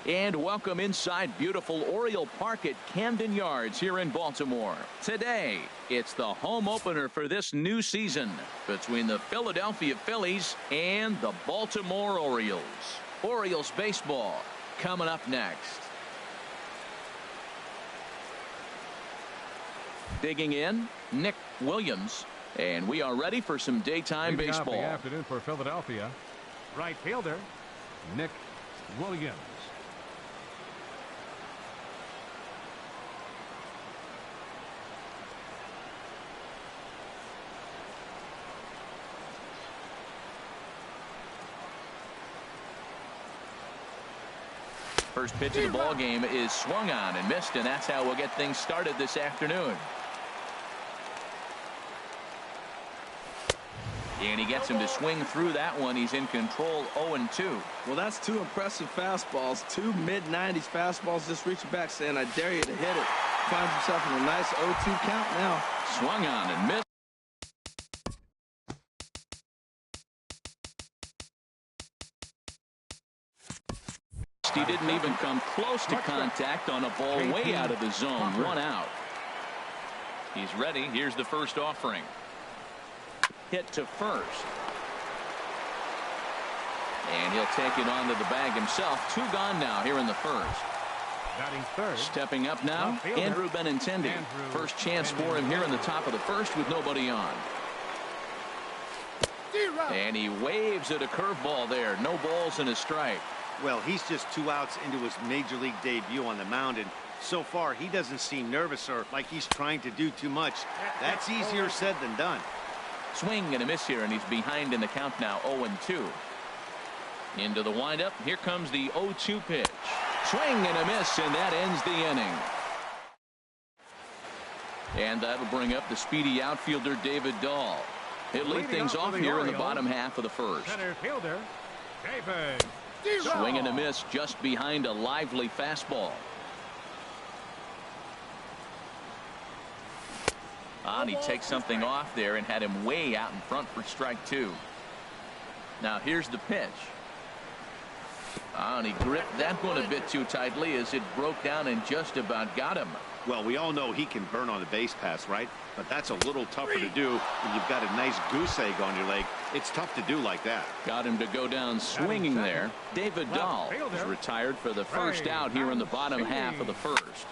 And welcome inside beautiful Oriole Park at Camden Yards here in Baltimore. Today, it's the home opener for this new season between the Philadelphia Phillies and the Baltimore Orioles. Orioles baseball coming up next. Digging in, Nick Williams. And we are ready for some daytime baseball. The afternoon for Philadelphia. Right fielder, Nick Williams. First pitch of the ball game is swung on and missed, and that's how we'll get things started this afternoon. And he gets him to swing through that one. He's in control, 0-2. Well, that's two impressive fastballs. Two mid-90s fastballs just reaching back saying, I dare you to hit it. Finds himself in a nice 0-2 count now. Swung on and missed. He didn't even come close to contact on a ball way out of the zone. 1 out. He's ready. Here's the first offering. Hit to first. And he'll take it onto the bag himself. 2 gone now here in the first. Batting third. Stepping up now, Andrew Benintendi. First chance for him here in the top of the first with nobody on. And he waves at a curveball there. No balls and a strike. Well, he's just 2 outs into his major league debut on the mound, and so far he doesn't seem nervous or like he's trying to do too much. That's easier said than done. Swing and a miss here, and he's behind in the count now, 0-2. Into the windup. Here comes the 0-2 pitch. Swing and a miss, and that ends the inning. And that'll bring up the speedy outfielder David Dahl. He'll lead things off here in the bottom half of the first. Center fielder, David. Swing and a miss just behind a lively fastball. And he takes something off there and had him way out in front for strike two. Now here's the pitch. And he gripped that one a bit too tightly as it broke down and just about got him. Well, we all know he can burn on the base pass, right? But that's a little tougher to do when you've got a nice goose egg on your leg. It's tough to do like that. Got him to go down swinging there. David Dahl is retired for the first out here in the bottom half of the first.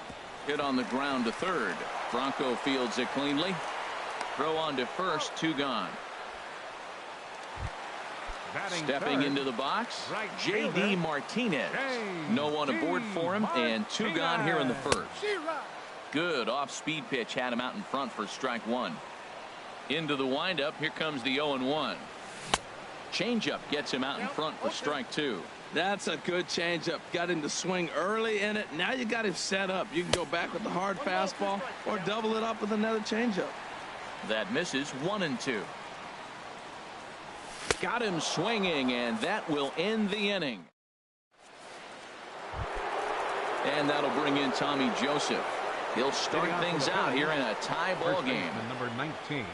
Hit on the ground to third. Bronco fields it cleanly. Throw on to first, 2 gone. Stepping into the box, J.D. Martinez. No one aboard for him, and 2 gone here in the first. Good off-speed pitch had him out in front for strike 1. Into the windup, here comes the 0-1. Changeup gets him out in front for strike 2. That's a good changeup. Got him to swing early in it. Now you got him set up. You can go back with the hard fastball or double it up with another changeup. That misses 1-2. Got him swinging, and that will end the inning. And that'll bring in Tommy Joseph. He'll start things out here in a tie ball game. Number 19.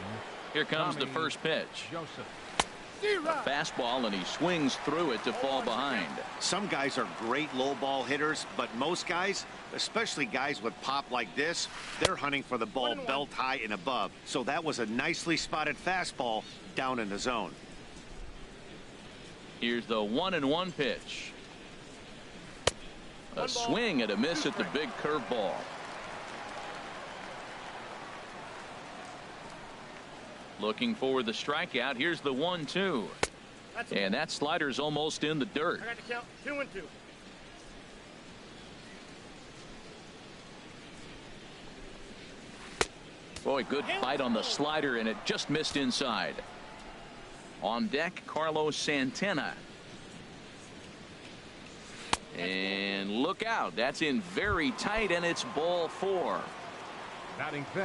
Here comes the first pitch. Joseph. A fastball, and he swings through it to fall behind. Some guys are great low ball hitters, but most guys, especially guys with pop like this, they're hunting for the ball belt high and above. So that was a nicely spotted fastball down in the zone. Here's the 1-1 pitch. A swing and a miss at the big curveball. Looking for the strikeout. Here's the 1-2. And that slider's almost in the dirt. I got to count 2-2. Boy, good fight on the slider, and it just missed inside. On deck, Carlos Santana. And look out. That's in very tight, and it's ball 4.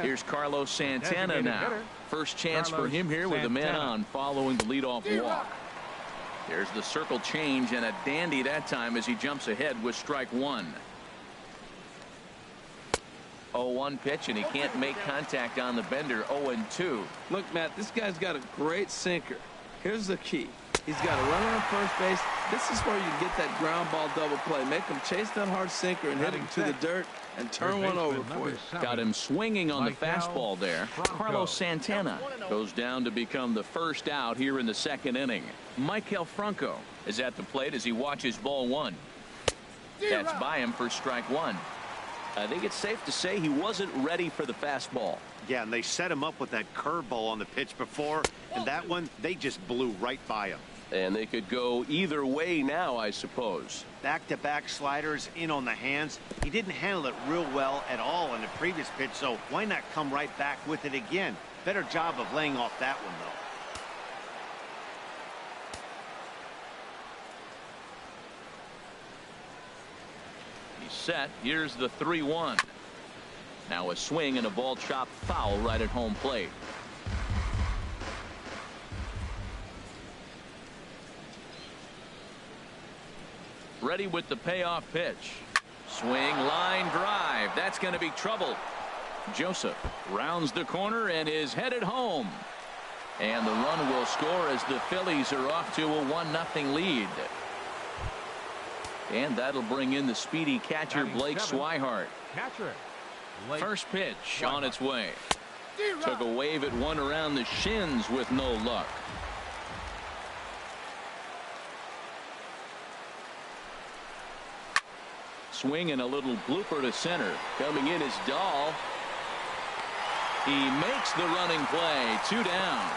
Here's Carlos Santana now. First chance for him here with the man on following the leadoff walk. There's the circle change, and a dandy that time as he jumps ahead with strike 1. 0-1 pitch, and he can't make contact on the bender. 0-2. Look, Matt, this guy's got a great sinker. Here's the key. He's got a runner on first base. This is where you get that ground ball double play. Make him chase that hard sinker and hit him to the dirt and turn one over for you. Got him swinging on the fastball there. Carlos Santana goes down to become the first out here in the second inning. Maikel Franco is at the plate as he watches ball 1. That's by him for strike 1. I think it's safe to say he wasn't ready for the fastball. Yeah, and they set him up with that curveball on the pitch before, and that one, they just blew right by him. And they could go either way now, I suppose. Back-to-back sliders in on the hands. He didn't handle it real well at all in the previous pitch, so why not come right back with it again? Better job of laying off that one, though. He's set. Here's the 3-1. Now a swing and a ball chopped foul right at home plate. Ready with the payoff pitch. Swing, line drive. That's going to be trouble. Joseph rounds the corner and is headed home. And the run will score as the Phillies are off to a 1-0 lead. And that'll bring in the speedy catcher Blake Swihart. First pitch on its way. Took a wave at one around the shins with no luck. Swing and a little blooper to center. Coming in is Dahl. He makes the running play. 2 down.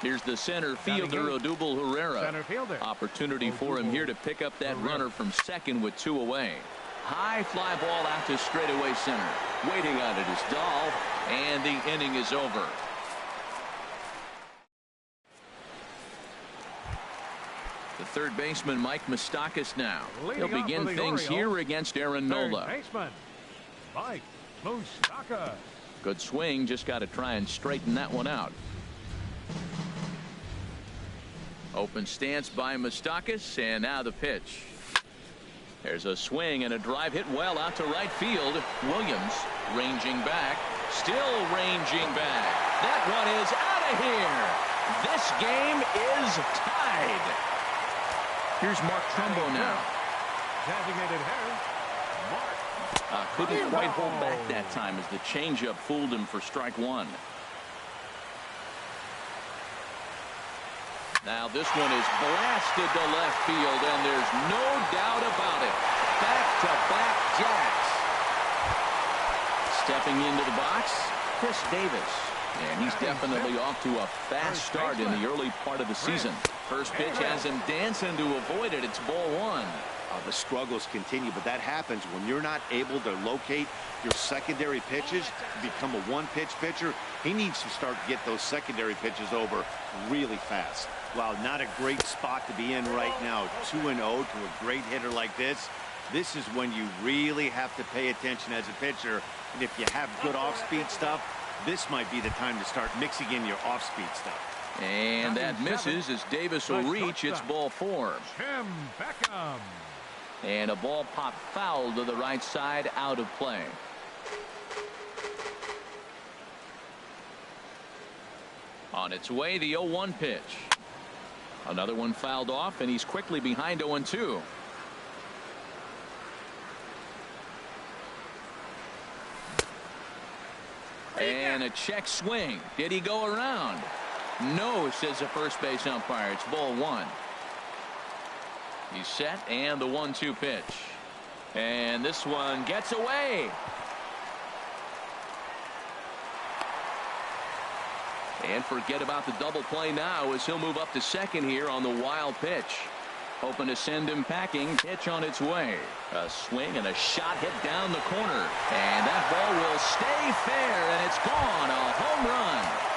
Here's the center fielder, Odubel Herrera. Opportunity for him here to pick up that runner from second with 2 away. High fly ball out to straightaway center. Waiting on it is Dahl, and the inning is over. The third baseman, Mike Moustakas, now. He'll begin things here against Aaron Nola. Mike Moustakas. Good swing, just got to try and straighten that one out. Open stance by Moustakas, and now the pitch. There's a swing and a drive hit well out to right field. Williams ranging back, still ranging back. That one is out of here. This game is tied. Here's Mark Trumbo now. Designated hitter, Mark. Couldn't quite hold back that time as the changeup fooled him for strike one. Now this one is blasted to left field, and there's no doubt about it. Back-to-back jacks. Stepping into the box, Chris Davis. And he's definitely off to a fast start in the early part of the season. First pitch has him dancing to avoid it. It's ball one. The struggles continue, but that happens when you're not able to locate your secondary pitches, become a one-pitch pitcher. He needs to start to get those secondary pitches over really fast. Wow, not a great spot to be in right now. 2-0 to a great hitter like this. This is when you really have to pay attention as a pitcher. And if you have good off-speed stuff, this might be the time to start mixing in your off-speed stuff. And that misses as Davis will reach. It's ball four. Tim Beckham. And a ball pop foul to the right side, out of play. On its way, the 0-1 pitch. Another one fouled off, and he's quickly behind 0-2. And a check swing. Did he go around? No, says the first base umpire. It's ball one. He's set, and the 1-2 pitch. And this one gets away. And forget about the double play now as he'll move up to second here on the wild pitch. Hoping to send him packing. Pitch on its way. A swing and a shot hit down the corner. And that ball will stay fair, and it's gone. A home run.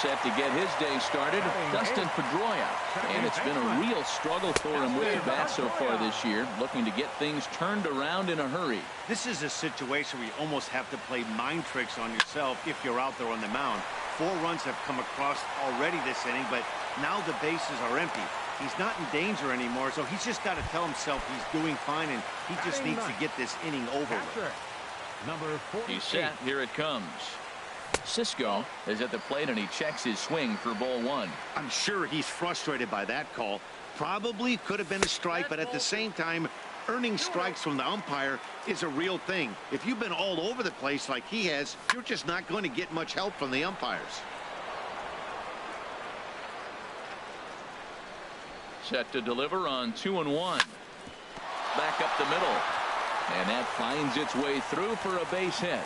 Set to get his day started, Dustin Pedroia. And it's been a real struggle for him with the bat so far this year, looking to get things turned around in a hurry. This is a situation where you almost have to play mind tricks on yourself if you're out there on the mound. 4 runs have come across already this inning, but now the bases are empty. He's not in danger anymore, so he's just got to tell himself he's doing fine, and he just needs to get this inning over with. Number 48. He's set. Here it comes. Cisco is at the plate, and he checks his swing for ball one. I'm sure he's frustrated by that call. Probably could have been a strike, but at the same time, earning strikes from the umpire is a real thing. If you've been all over the place like he has, you're just not going to get much help from the umpires. Set to deliver on 2-1. Back up the middle. And that finds its way through for a base hit.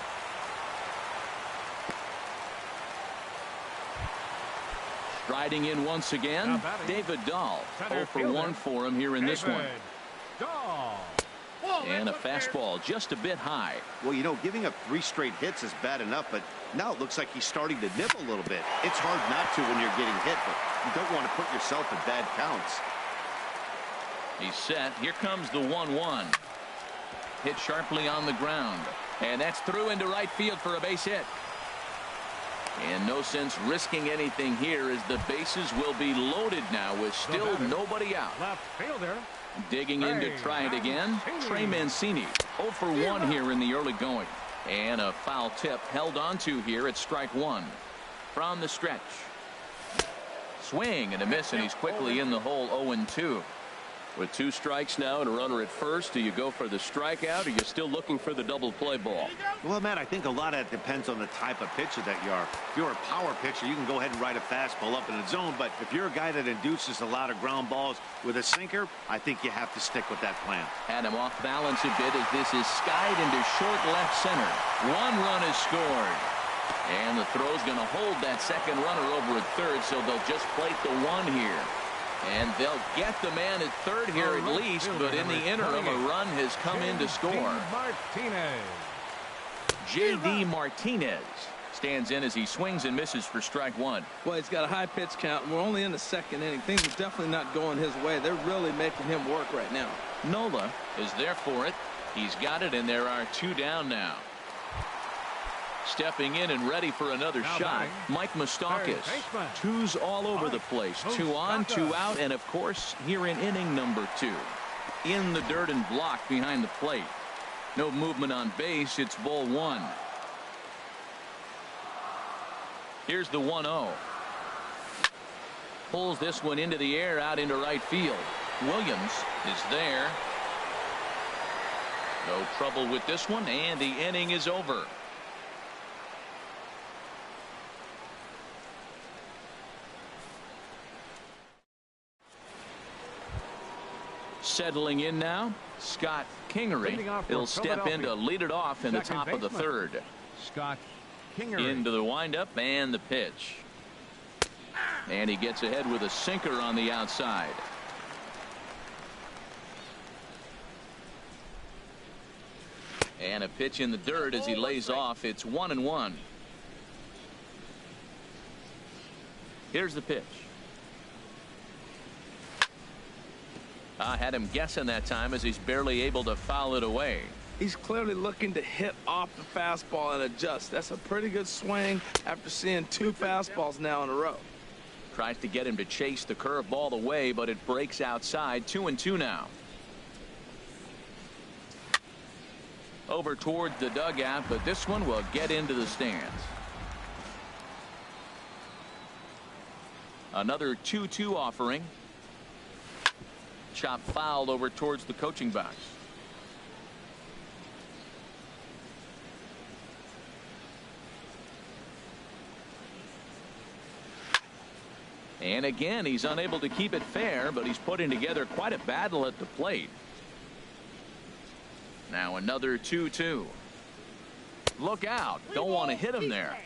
Striding in once again, David Dahl. 0 for 1 for him here in this one. And a fastball just a bit high. Well, you know, giving up 3 straight hits is bad enough, but now it looks like he's starting to nibble a little bit. It's hard not to when you're getting hit, but you don't want to put yourself in bad counts. He's set. Here comes the 1-1. Hit sharply on the ground. And that's through into right field for a base hit. And no sense risking anything here as the bases will be loaded now with still nobody out. Left fielder. Digging in to try it again, Trey Mancini. 0 for 1 here in the early going. And a foul tip held onto here at strike one. From the stretch. Swing and a miss, and he's quickly in the hole. 0-2. With 2 strikes now and a runner at first, do you go for the strikeout, or are you still looking for the double play ball? Well, Matt, I think a lot of that depends on the type of pitcher that you are. If you're a power pitcher, you can go ahead and ride a fastball up in the zone, but if you're a guy that induces a lot of ground balls with a sinker, I think you have to stick with that plan. Had him off balance a bit as this is skied into short left center. 1 run is scored. And the throw's going to hold that second runner over at third, so they'll just plate the 1 here. And they'll get the man at third here at least, but in the interim, a run has come in to score. J.D. Martinez stands in as he swings and misses for strike one. Well, he's got a high pitch count. We're only in the second inning. Things are definitely not going his way. They're really making him work right now. Nola is there for it. He's got it, and there are 2 down now. Stepping in and ready for another shot, Mike Moustakas. 2's all over the place. 2 on, 2 out, and of course, here in inning number 2. In the dirt and blocked behind the plate. No movement on base. It's ball 1. Here's the 1-0. Pulls this one into the air out into right field. Williams is there. No trouble with this one, and the inning is over. Settling in now, Scott Kingery. He'll step in to lead it off in the top of the 3rd. Scott Kingery. Into the windup and the pitch. And he gets ahead with a sinker on the outside. And a pitch in the dirt as he lays off. It's 1-1. Here's the pitch. Had him guessing that time as he's barely able to foul it away. He's clearly looking to hit off the fastball and adjust. That's a pretty good swing after seeing 2 fastballs now in a row. Tries to get him to chase the curveball away, but it breaks outside. 2-2 now. Over toward the dugout, but this one will get into the stands. Another 2-2 offering. Chop fouled over towards the coaching box. And again, he's unable to keep it fair, but he's putting together quite a battle at the plate. Now another 2-2. Look out. Don't want to hit him there.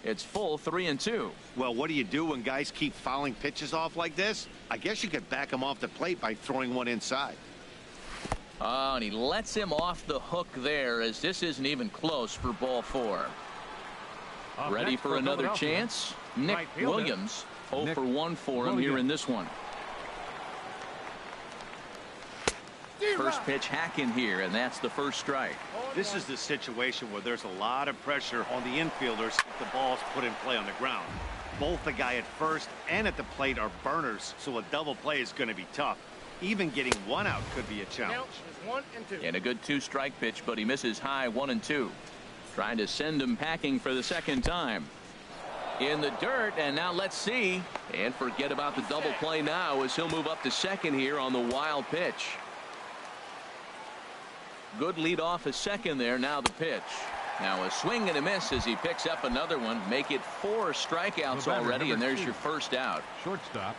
It's full 3-2. Well, what do you do when guys keep fouling pitches off like this? I guess you could back him off the plate by throwing one inside. Oh, and he lets him off the hook there as this isn't even close for ball 4. Ready for another chance? Nick Williams. 0 for 1 for him here in this one. First pitch hack in here, and that's the first strike. This is the situation where there's a lot of pressure on the infielders if the ball's put in play on the ground. Both the guy at first and at the plate are burners, so a double play is going to be tough. Even getting 1 out could be a challenge. 1 and 2. And a good 2-strike pitch, but he misses high 1-2. Trying to send him packing for the 2nd time. In the dirt, and now let's see. And forget about the double play now as he'll move up to 2nd here on the wild pitch. Good lead off a 2nd there. Now the pitch. Now a swing and a miss as he picks up another one. Make it 4 strikeouts already, and there's your first out. Shortstop.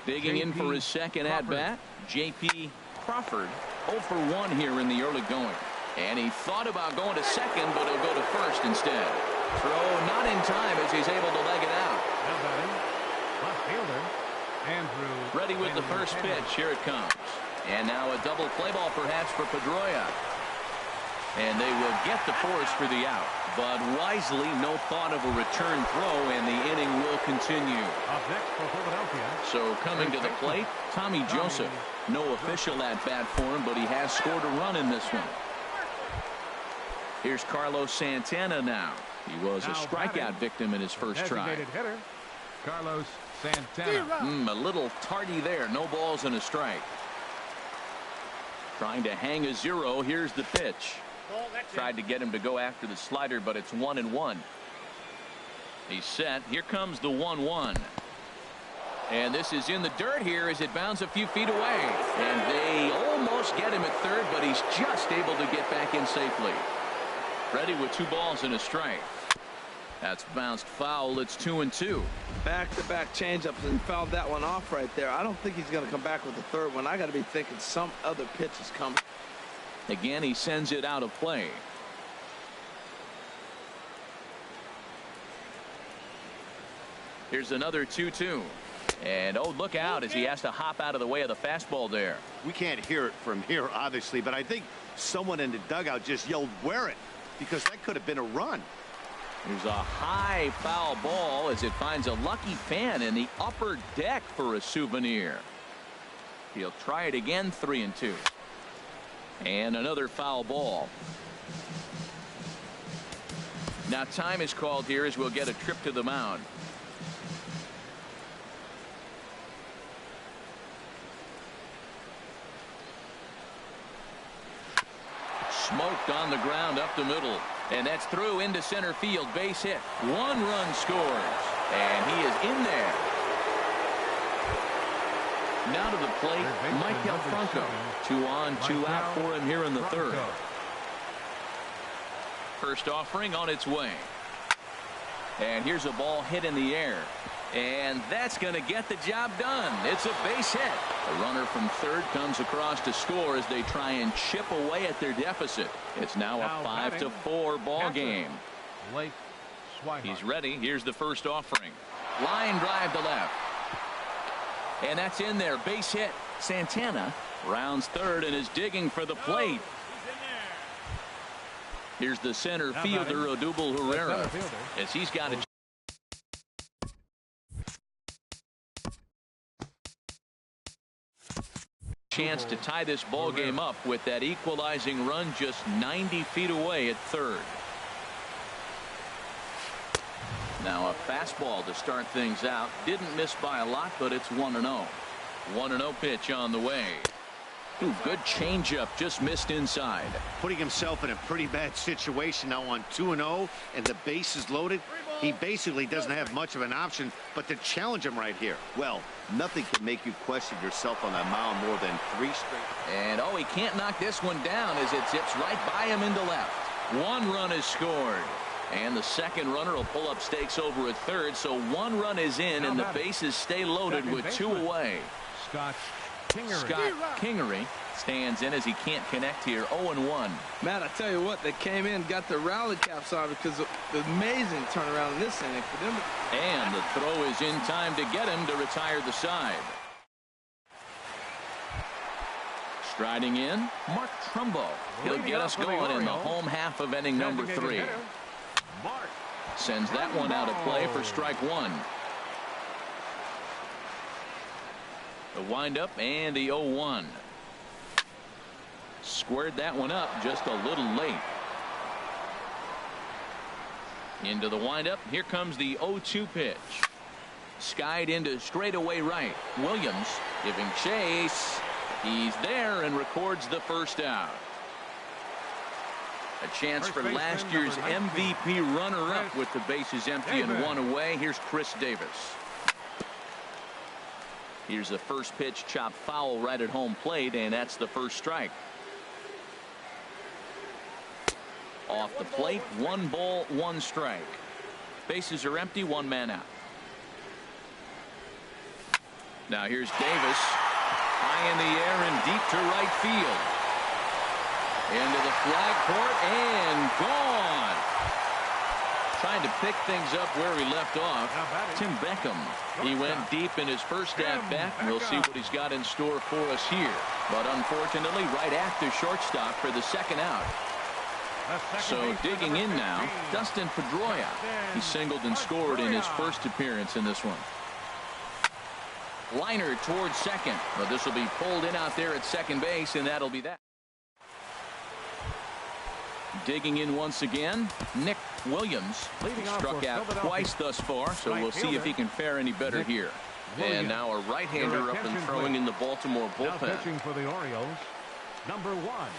Digging in for his 2nd at-bat, J.P. Crawford. 0 for 1 here in the early going. And he thought about going to 2nd, but he'll go to 1st instead. Throw not in time as he's able to leg it out. Now batting, left fielder, Andrew. Ready with the first pitch. Here it comes. And now a double play ball perhaps for Pedroia. And they will get the force for the out. But wisely, no thought of a return throw, and the inning will continue. Up next for Philadelphia. So coming to the plate, Tommy Joseph. No official at-bat for him, but he has scored a run in this one. Here's Carlos Santana now. He was a strikeout victim in his first try. Hitter, Carlos Santana. A little tardy there. No balls and a strike. Trying to hang a 0. Here's the pitch. Tried to get him to go after the slider, but it's 1-1. He's set. Here comes the 1-1. And this is in the dirt here as it bounds a few feet away. And they almost get him at 3rd, but he's just able to get back in safely. Ready with 2 balls and a strike. That's bounced foul. It's 2-2. Back-to-back changeups and fouled that one off right there. I don't think he's going to come back with the 3rd one. I got to be thinking some other pitch is coming. Again, he sends it out of play. Here's another 2-2. And oh, look out as he has to hop out of the way of the fastball there. We can't hear it from here, obviously, but I think someone in the dugout just yelled, "Wear it," because that could have been a run. There's a high foul ball as it finds a lucky fan in the upper deck for a souvenir. He'll try it again. 3-2. And another foul ball. Now time is called here as we'll get a trip to the mound. Smoked on the ground up the middle. And that's through into center field. Base hit. 1 run scores. And he is in there. Now to the plate, Mike Delfranco. 2 on, 2 out for him here in the third. First offering on its way. And here's a ball hit in the air. And that's going to get the job done. It's a base hit. A runner from third comes across to score as they try and chip away at their deficit. It's now a 5-4 ball game. He's ready. Here's the first offering. Line drive to left. And that's in there. Base hit. Santana rounds third and is digging for the plate. Here's the center fielder, Odubel Herrera, as he's got a chance to tie this ball game up with that equalizing run just 90 feet away at third. Now a fastball to start things out. Didn't miss by a lot, but it's 1-0. 1-0 pitch on the way. Ooh, good changeup, just missed inside. Putting himself in a pretty bad situation now on 2-0 and the base is loaded. He basically doesn't have much of an option but to challenge him right here. Well, nothing can make you question yourself on that mound more than 3 straight. And he can't knock this one down as it zips right by him into left. 1 run is scored. And the second runner will pull up stakes over at third, so 1 run is in and the bases stay loaded with 2 away. Scott Kingery stands in as he can't connect here. 0-1. Matt, I tell you what, they came in, got their rally caps on because of the amazing turnaround in this inning for them. And the throw is in time to get him to retire the side. Striding in, Mark Trumbo. He'll get us going in the home half of inning number 3. Sends that one out of play for strike 1. The windup and the 0-1. Squared that one up just a little late. Into the windup. Here comes the 0-2 pitch. Skied into straightaway right. Williams giving chase. He's there and records the first out. A chance for last year's MVP runner-up with the bases empty and 1 away. Here's Chris Davis. Here's the first pitch, chopped foul right at home plate, and that's the first strike. Off the plate, 1 ball, 1 strike. Bases are empty, 1 man out. Now here's Davis. High in the air and deep to right field. Into the flag court and gone. Trying to pick things up where he left off. Tim Beckham. He went deep in his first at-bat. We'll see what he's got in store for us here. But unfortunately, right after shortstop for the second out. So digging in now, Dustin Pedroia. He singled and scored in his first appearance in this one. Liner towards second. But this will be pulled in out there at second base, and that'll be that. Digging in once again, Nick Williams. Struck out twice thus far, so we'll see if he can fare any better here. And now a right-hander up and throwing in the Baltimore bullpen. Pitching for the Orioles, number 1.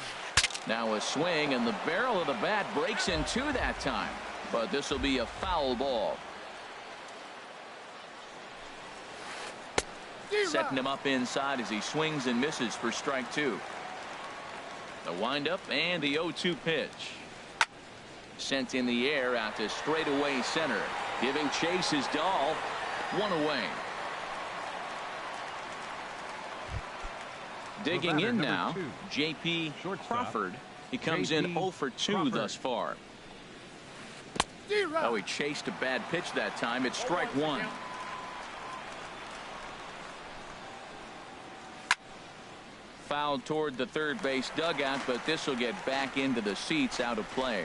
Now a swing, and the barrel of the bat breaks in 2 that time. But this will be a foul ball. Setting him up inside as he swings and misses for strike 2. The windup and the 0-2 pitch. Sent in the air out to straightaway center. Giving chase is Dahl. 1 away. Digging in now, J.P. Crawford. He comes in 0 for 2 thus far. Oh, he chased a bad pitch that time. It's strike 1. Fouled toward the third base dugout, but this will get back into the seats out of play.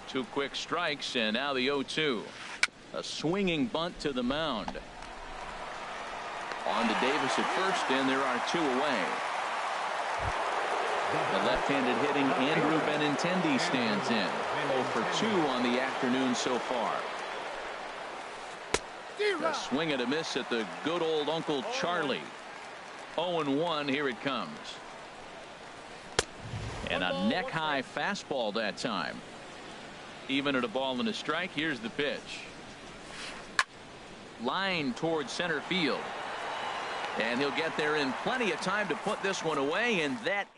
2 quick strikes, and now the 0-2. A swinging bunt to the mound. On to Davis at first, and there are 2 away. The left-handed hitting Andrew Benintendi stands in. 0 for 2 on the afternoon so far. A swing and a miss at the good old Uncle Charlie. 0-1, here it comes. And a neck-high fastball that time. Even at a ball and a strike, here's the pitch. Line towards center field. And he'll get there in plenty of time to put this one away, and that.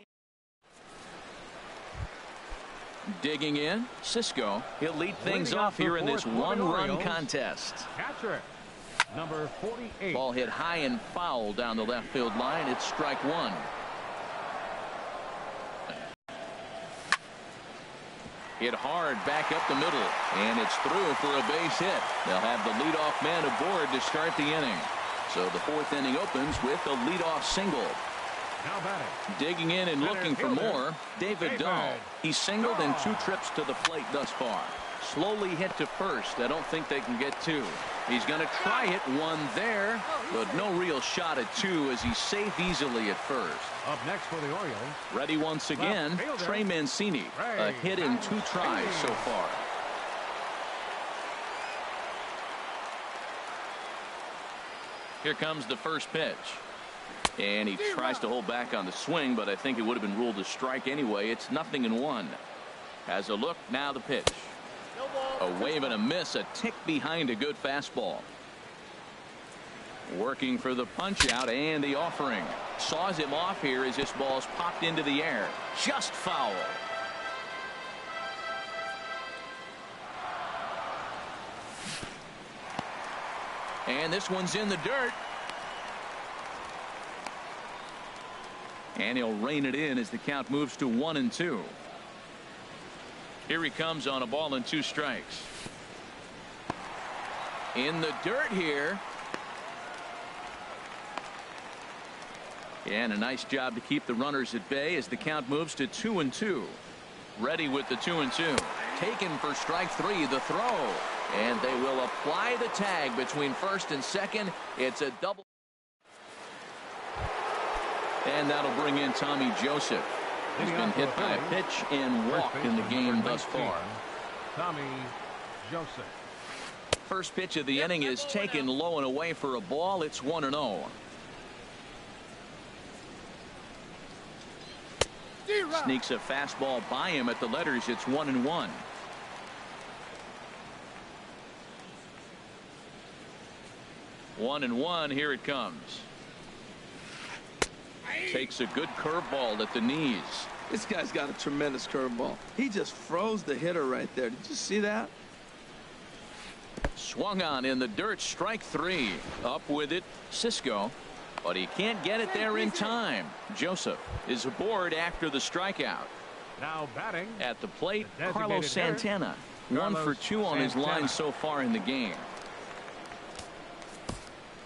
Digging in, Cisco. He'll lead things off here in this one-run contest. Catcher, number 48. Ball hit high and foul down the left field line. It's strike one. Hit hard back up the middle, and it's through for a base hit. They'll have the leadoff man aboard to start the inning. So the fourth inning opens with a leadoff single. Now batting. Digging in and looking for more, David Dahl. He singled in 2 trips to the plate thus far. Slowly hit to first. I don't think they can get 2. He's going to try it. 1 there, but no real shot at 2 as he's safe easily at first. Up next for the Orioles. Ready once again, Trey Mancini. A hit in 2 tries so far. Here comes the first pitch. And he tries to hold back on the swing, but I think it would have been ruled a strike anyway. It's 0-1. Has a look, now the pitch. A wave and a miss, a tick behind a good fastball. Working for the punch out and the offering. Saws him off here as this ball's popped into the air. Just foul. And this one's in the dirt. And he'll rein it in as the count moves to 1-2. Here he comes on a ball and 2 strikes. In the dirt here. And a nice job to keep the runners at bay as the count moves to 2-2. Ready with the 2-2. Taken for strike 3, the throw. And they will apply the tag between first and second. It's a double. And that'll bring in Tommy Joseph. He's been hit by a pitch and walked in the game thus far. Tommy Joseph. First pitch of the inning is taken low and away for a ball. It's 1-0. Sneaks a fastball by him at the letters. It's 1-1. One and one. Here it comes. Takes a good curveball at the knees. This guy's got a tremendous curveball. He just froze the hitter right there. Did you see that? Swung on in the dirt. Strike 3. Up with it, Cisco. But he can't get it there in time. Joseph is aboard after the strikeout. Now batting at the plate, Carlos Santana. 1 for 2 on his line so far in the game.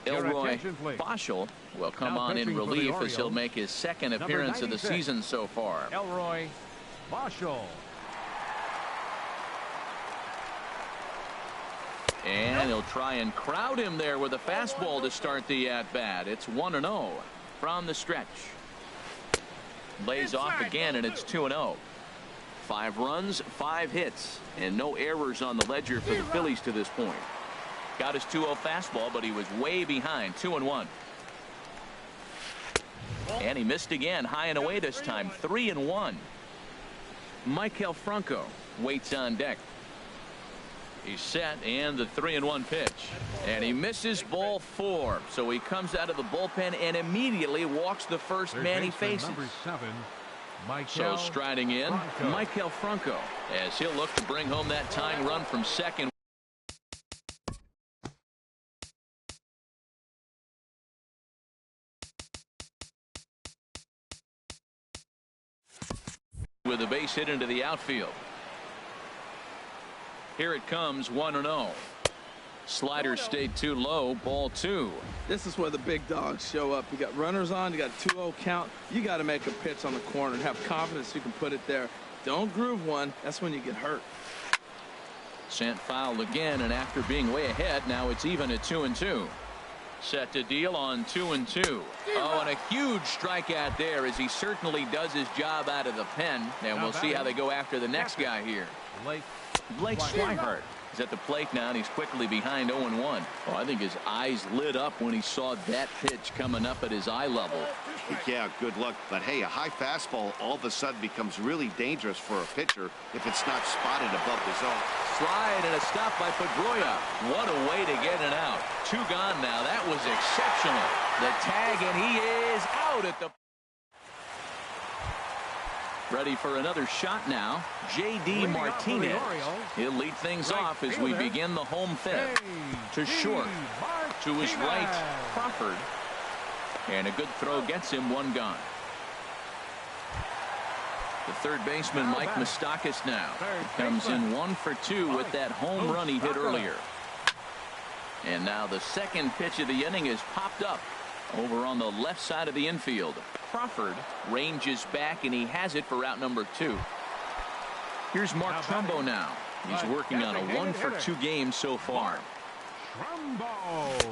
Elroy Boschel will come on in relief as he'll make his second appearance of the season so far. Elroy Boschel. And he'll try and crowd him there with a fastball to start the at-bat. It's 1-0 from the stretch. Lays off again, and it's 2-0. 5 runs, 5 hits, and no errors on the ledger for the Phillies to this point. Got his 2-0 fastball, but he was way behind. 2-1. And he missed again, high and away this time. 3-1. Maikel Franco waits on deck. He's set, and the 3-1 pitch. And he misses ball 4. So he comes out of the bullpen and immediately walks the first man he faces. Number 7, so striding in, Maikel Franco, as he'll look to bring home that tying run from second. With a base hit into the outfield. Here it comes, 1-0. Slider stayed too low, ball 2. This is where the big dogs show up. You got runners on, you got a 2-0 count. You got to make a pitch on the corner and have confidence you can put it there. Don't groove one. That's when you get hurt. Sent foul again, and after being way ahead, now it's even at 2-2. Set to deal on 2-2. Oh, and a huge strikeout there as he certainly does his job out of the pen. And we'll see how they go after the next guy here. Blake Swihart is at the plate now, and he's quickly behind 0-1. Oh, I think his eyes lit up when he saw that pitch coming up at his eye level. Yeah, good luck. But hey, a high fastball all of a sudden becomes really dangerous for a pitcher if it's not spotted above the zone. Slide and a stop by Pedroia. What a way to get it out. 2 gone now. That was exceptional. The tag, and he is out at the... Ready for another shot now. J.D. Martinez. He'll lead things off as we begin the home fifth. To short. To his right, Crawford. And a good throw gets him 1 gone. The third baseman, Mike Moustakas, now comes in 1 for 2 with that home run he hit earlier. And now the second pitch of the inning is popped up over on the left side of the infield. Crawford ranges back, and he has it for out number 2. Here's Mark Trumbo now. He's working on a 1 for 2 game so far.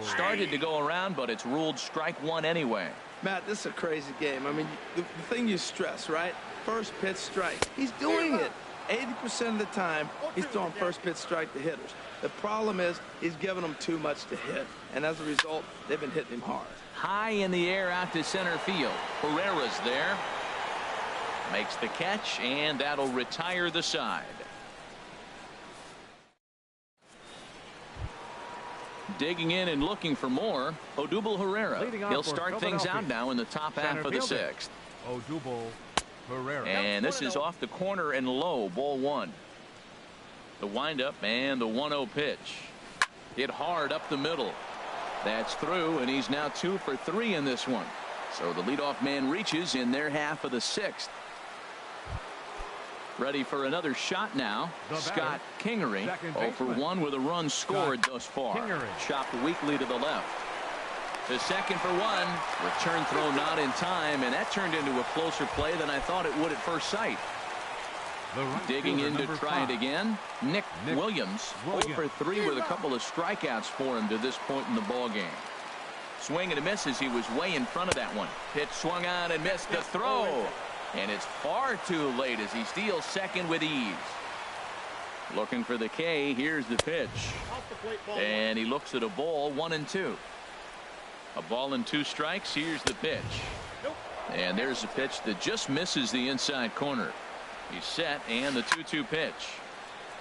Started to go around, but it's ruled strike 1 anyway. Matt, this is a crazy game. I mean, the thing you stress, right? First pitch strike. He's doing it 80% of the time. He's throwing first pitch strike to hitters. The problem is he's giving them too much to hit, and as a result, they've been hitting him hard. High in the air out to center field. Herrera's there. Makes the catch, and that'll retire the side. Digging in and looking for more, Odubel Herrera. He'll start things out now in the top half of the 6th. Odubel Herrera. And this is off the corner and low, ball 1. The windup and the 1-0 pitch. Hit hard up the middle. That's through, and he's now 2 for 3 in this one. So the leadoff man reaches in their half of the 6th. Ready for another shot now. Scott Kingery, 0 for 1 with a run scored thus far. Chopped weakly to the left. The second for 1. Return throw not in time, and that turned into a closer play than I thought it would at first sight. Digging in to try it again. Nick Williams, 0 for 3 with a couple of strikeouts for him to this point in the ball game. Swing and a miss as he was way in front of that one. Pitch swung on and missed the throw. And it's far too late as he steals second with ease. Looking for the K. Here's the pitch. And he looks at a ball, 1-2. A ball and 2 strikes. Here's the pitch. And there's a pitch that just misses the inside corner. He's set, and the 2-2 pitch.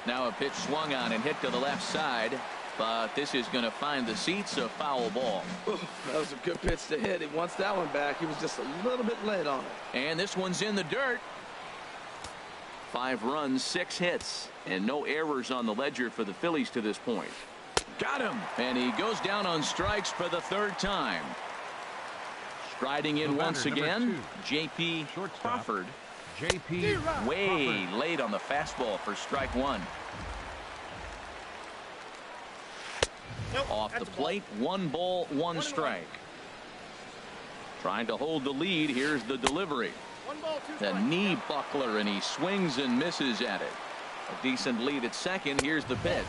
Now a pitch swung on and hit to the left side. But this is going to find the seats, a foul ball. Ooh, that was a good pitch to hit. He wants that one back. He was just a little bit late on it. And this one's in the dirt. 5 runs, 6 hits, and no errors on the ledger for the Phillies to this point. Got him. And he goes down on strikes for the 3rd time. Striding in once again, J.P. Crawford. J.P. way late on the fastball for strike 1. Off the plate, 1 ball, 1 strike. Trying to hold the lead. Here's the delivery. The knee buckler, and he swings and misses at it. A decent lead at second. Here's the pitch.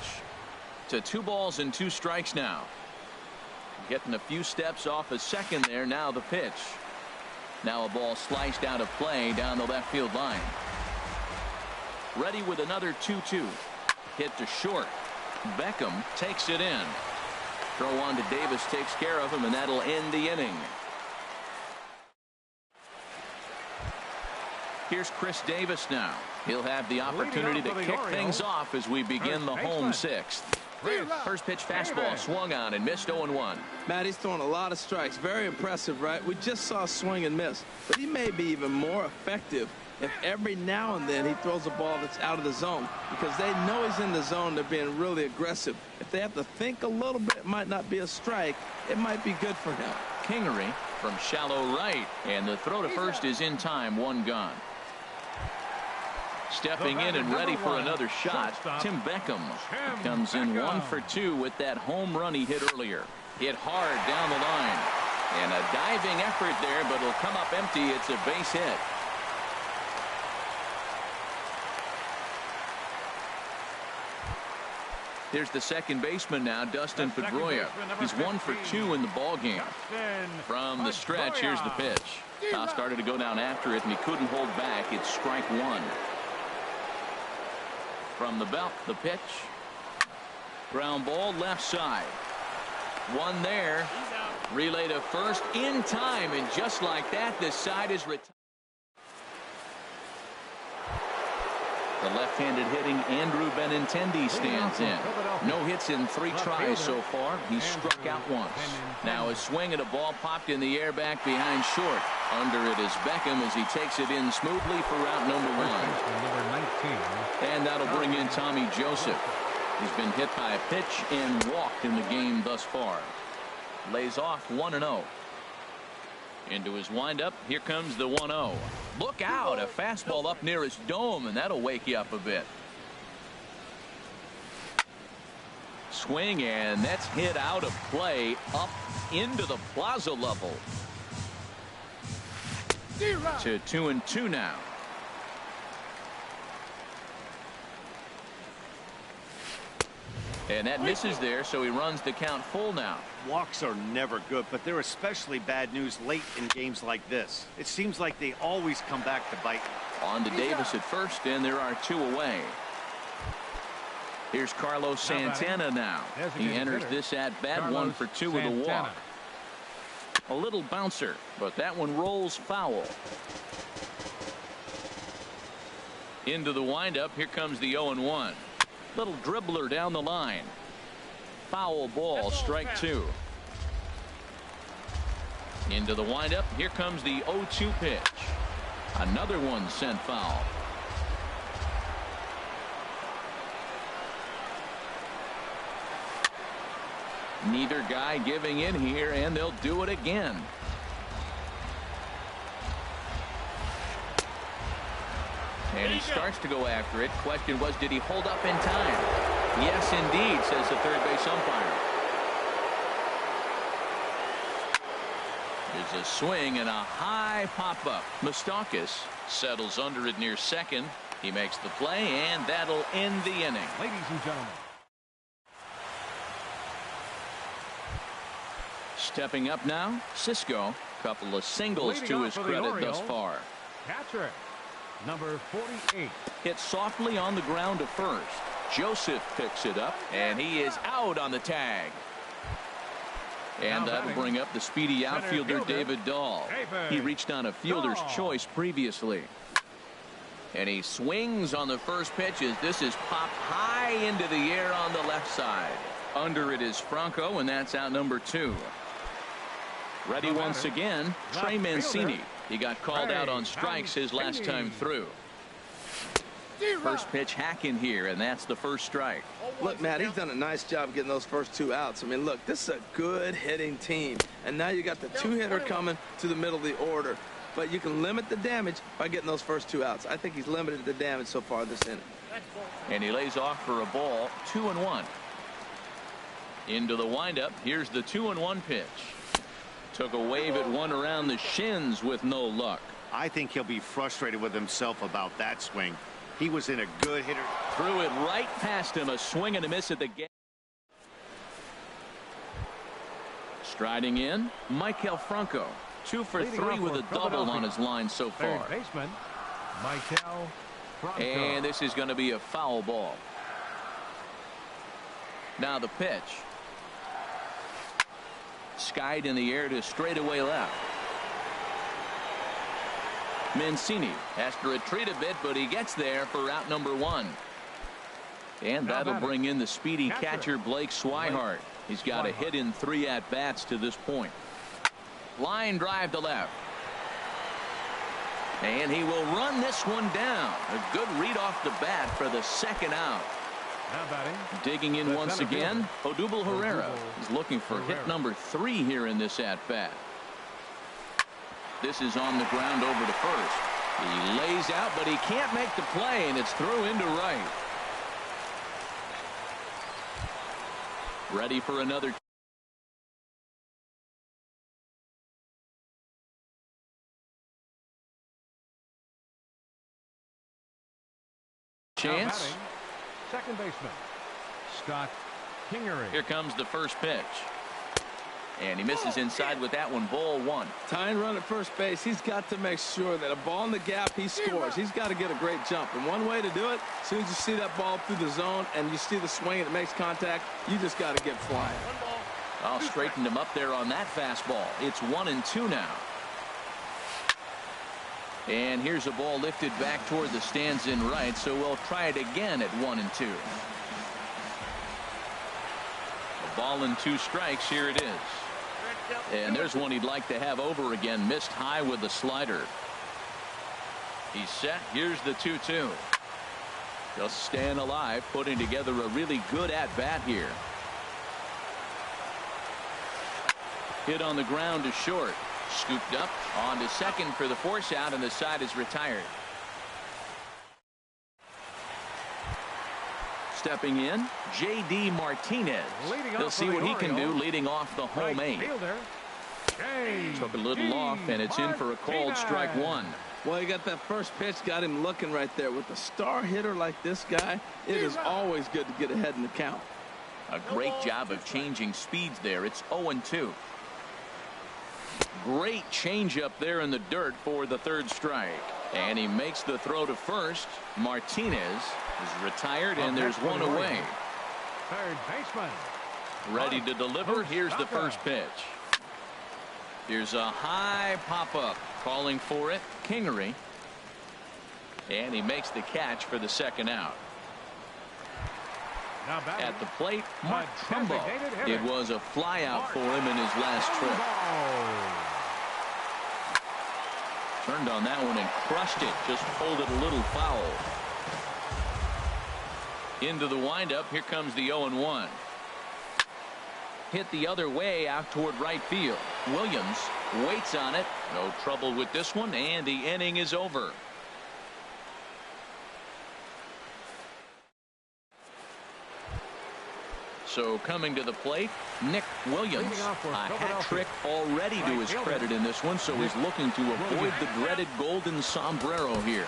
To 2 balls and 2 strikes now. Getting a few steps off a second there. Now the pitch. Now a ball sliced out of play down the left field line. Ready with another 2-2. Hit to short. Beckham takes it in. Throw on to Davis takes care of him, and that'll end the inning. Here's Chris Davis now. He'll have the opportunity to kick things off as we begin the home 6th. First pitch fastball swung on and missed 0-1. Matt, he's throwing a lot of strikes. Very impressive, right? We just saw swing and miss, but he may be even more effective if every now and then he throws a ball that's out of the zone, because they know he's in the zone. They're being really aggressive. If they have to think a little bit, it might not be a strike. It might be good for him. Kingery from shallow right, and the throw to first is in time. 1 gone. Stepping in and ready for another shot, Tim Beckham comes in 1 for 2 with that home run he hit earlier. Hit hard down the line, and a diving effort there, but it'll come up empty. It's a base hit. Here's the second baseman now, Dustin Pedroia. He's 1 for 2 in the ball game. From the stretch, here's the pitch. Toss started to go down after it, and he couldn't hold back. It's strike one. From the belt, the pitch. Ground ball left side. One there. Relay to first in time, and just like that, this side is retired. The left-handed hitting Andrew Benintendi stands in. No hits in 3 tries so far. He's struck out once. Now a swing at a ball popped in the air back behind short. Under it is Beckham as he takes it in smoothly for route number 1. And that'll bring in Tommy Joseph. He's been hit by a pitch and walked in the game thus far. Lays off 1-0. Into his windup. Here comes the 1-0. Look out. A fastball up near his dome, and that'll wake you up a bit. Swing, and that's hit out of play up into the plaza level. To 2-2 now. And that misses there, so he runs the count full now. Walks are never good, but they're especially bad news late in games like this. It seems like they always come back to bite. On to Davis at first, and there are 2 away. Here's Carlos Santana now. He enters this at bat 1 for 2 with a walk. A little bouncer, but that one rolls foul. Into the windup. Here comes the 0-1. Little dribbler down the line. Foul ball, strike 2. Into the windup. Here comes the 0-2 pitch. Another one sent foul. Neither guy giving in here, and they'll do it again. And he starts to go after it. Question was, did he hold up in time? Yes, indeed, says the third base umpire. There's a swing and a high pop-up. Moustakas settles under it near second. He makes the play, and that'll end the inning. Ladies and gentlemen. Stepping up now, Cisco. Couple of singles to his credit thus far. Catcher, number 48. Hit softly on the ground to first. Joseph picks it up, and he is out on the tag. And that'll bring up the speedy outfielder David Dahl. He reached on a fielder's choice previously. And he swings on the first pitch as this is popped high into the air on the left side. Under it is Franco, and that's out number 2. Ready once again, Trey Mancini. He got called out on strikes his last time through. First pitch hack in here, and that's the first strike. Look, Matt, he's done a nice job getting those first 2 outs. I mean, look, this is a good hitting team. And now you got the 2-hitter coming to the middle of the order. But you can limit the damage by getting those first 2 outs. I think he's limited the damage so far this inning. And he lays off for a ball, 2-1. Into the windup. Here's the 2-1 pitch. Took a wave at one around the shins with no luck. I think he'll be frustrated with himself about that swing. He was in a good hitter. Threw it right past him. A swing and a miss at the gap. Striding in, Michael Franco. 2 for 3 with a double on his line so far. Third baseman, Michael Franco. And this is going to be a foul ball. Now the pitch. Skied in the air to straightaway left. Mancini has to retreat a bit, but he gets there for out number 1. And that'll bring in the speedy catcher Blake Swihart. He's got a hit in 3 at-bats to this point. Line drive to left. And he will run this one down. A good read off the bat for the second out. Digging in once again, Odubel Herrera is looking for hit number 3 here in this at-bat. This is on the ground over to first. He lays out, but he can't make the play, and it's through into right. Ready for another. Chance. Second baseman, shortstop Kingery. Here comes the first pitch. And he misses inside with that one. Ball one. Tying run at first base, he's got to make sure that a ball in the gap, he scores. He's got to get a great jump. And one way to do it, as soon as you see that ball through the zone and you see the swing and it makes contact, you just got to get flying. I'll straighten him up there on that fastball. It's 1-2 now. And here's a ball lifted back toward the stands in right, so we'll try it again at 1-2. A ball and 2 strikes. Here it is. And there's one he'd like to have over again. Missed high with the slider. He's set. Here's the 2-2. Just staying alive, putting together a really good at-bat here. Hit on the ground to short. Scooped up on to second for the force out, and the side is retired. Stepping in, J.D. Martinez. He'll see what he can do leading off the home 8. Took a little off, and it's in for a called strike 1. Well, you got that first pitch, got him looking right there. With a star hitter like this guy, it is always good to get ahead in the count. A great job of changing speeds there. It's 0-2. Great changeup there in the dirt for the third strike. And he makes the throw to first. Martinez is retired, and there's one away. Third baseman. Ready to deliver. Here's the first pitch. Here's a high pop-up. Calling for it, Kingery. And he makes the catch for the second out. At the plate, Mark Trumbo. It was a fly out for him in his last trip. Turned on that one and crushed it. Just pulled it a little foul. Into the windup. Here comes the 0-1. Hit the other way out toward right field. Williams waits on it. No trouble with this one, and the inning is over. So coming to the plate, Nick Williams. A hat trick already to his credit in this one, so he's looking to avoid the dreaded golden sombrero here.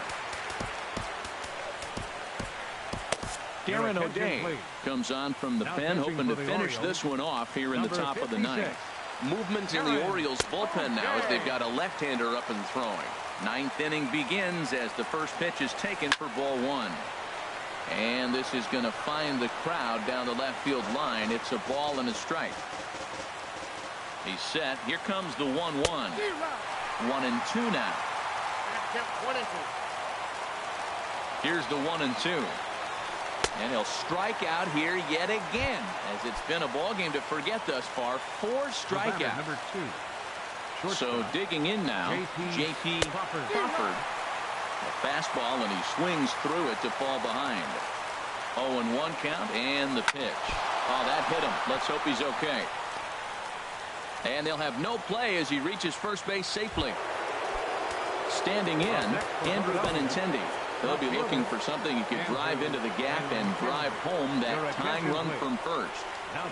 Darren O'Day comes on from the pen, hoping to finish this one off here in the top of the ninth. Movement in the Orioles bullpen now as they've got a left-hander up and throwing. Ninth inning begins as the first pitch is taken for ball 1. And this is going to find the crowd down the left field line. It's a ball and a strike. He's set. Here comes the 1-1. 1-2 now. Here's the 1-2. And he'll strike out here yet again, as it's been a ball game to forget thus far. 4 strikeouts. Number 2. So digging in now, J.P. Crawford. A fastball, and he swings through it to fall behind. 0-1 count, and the pitch. Oh, that hit him. Let's hope he's okay. And they'll have no play as he reaches first base safely. Standing in, Andrew Benintendi. They'll be looking for something he could drive into the gap and drive home that tying run from first.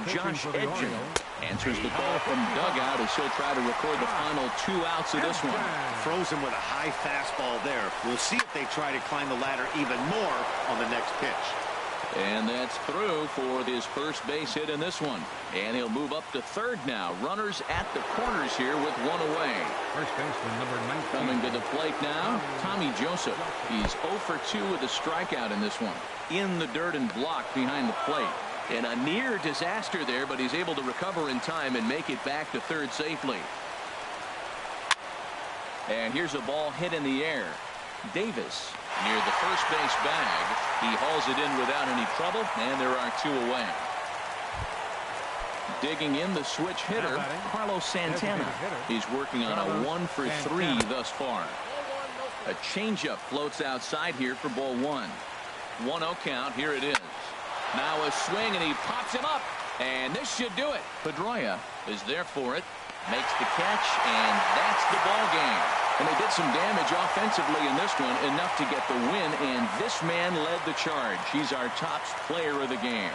Josh Edgen answers the call from dugout as he'll try to record the final 2 outs of this one. Throws him with a high fastball there. We'll see if they try to climb the ladder even more on the next pitch. And that's through for his first base hit in this one. And he'll move up to third now. Runners at the corners here with 1 away. First baseman number 19. Coming to the plate now, Tommy Joseph. He's 0 for 2 with a strikeout in this one. In the dirt and blocked behind the plate. And a near disaster there, but he's able to recover in time and make it back to third safely. And here's a ball hit in the air. Davis near the first base bag. He hauls it in without any trouble, and there are 2 away. Digging in the switch hitter, Carlos Santana. He's working on a 1 for 3 thus far. A changeup floats outside here for ball 1. 1-0 count. Here it is. Now a swing, and he pops him up, and this should do it. Pedroia is there for it, makes the catch, and that's the ball game. And they did some damage offensively in this one, enough to get the win, and this man led the charge. He's our top player of the game.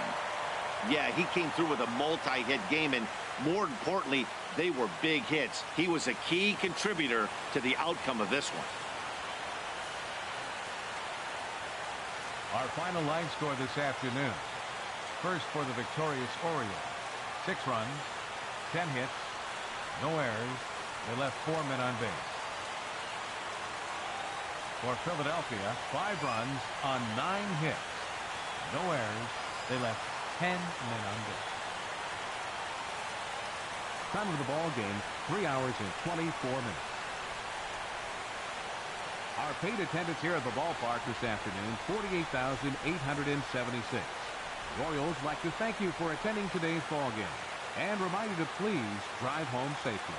Yeah, he came through with a multi-hit game, and more importantly, they were big hits. He was a key contributor to the outcome of this one. Our final line score this afternoon. first for the victorious Orioles. 6 runs, 10 hits, no errors. They left 4 men on base. For Philadelphia, 5 runs on 9 hits, no errors. They left 10 men on base. Time of the ball game, 3 hours and 24 minutes. Our paid attendance here at the ballpark this afternoon, 48,876. The Orioles like to thank you for attending today's ball game and remind you to please drive home safely.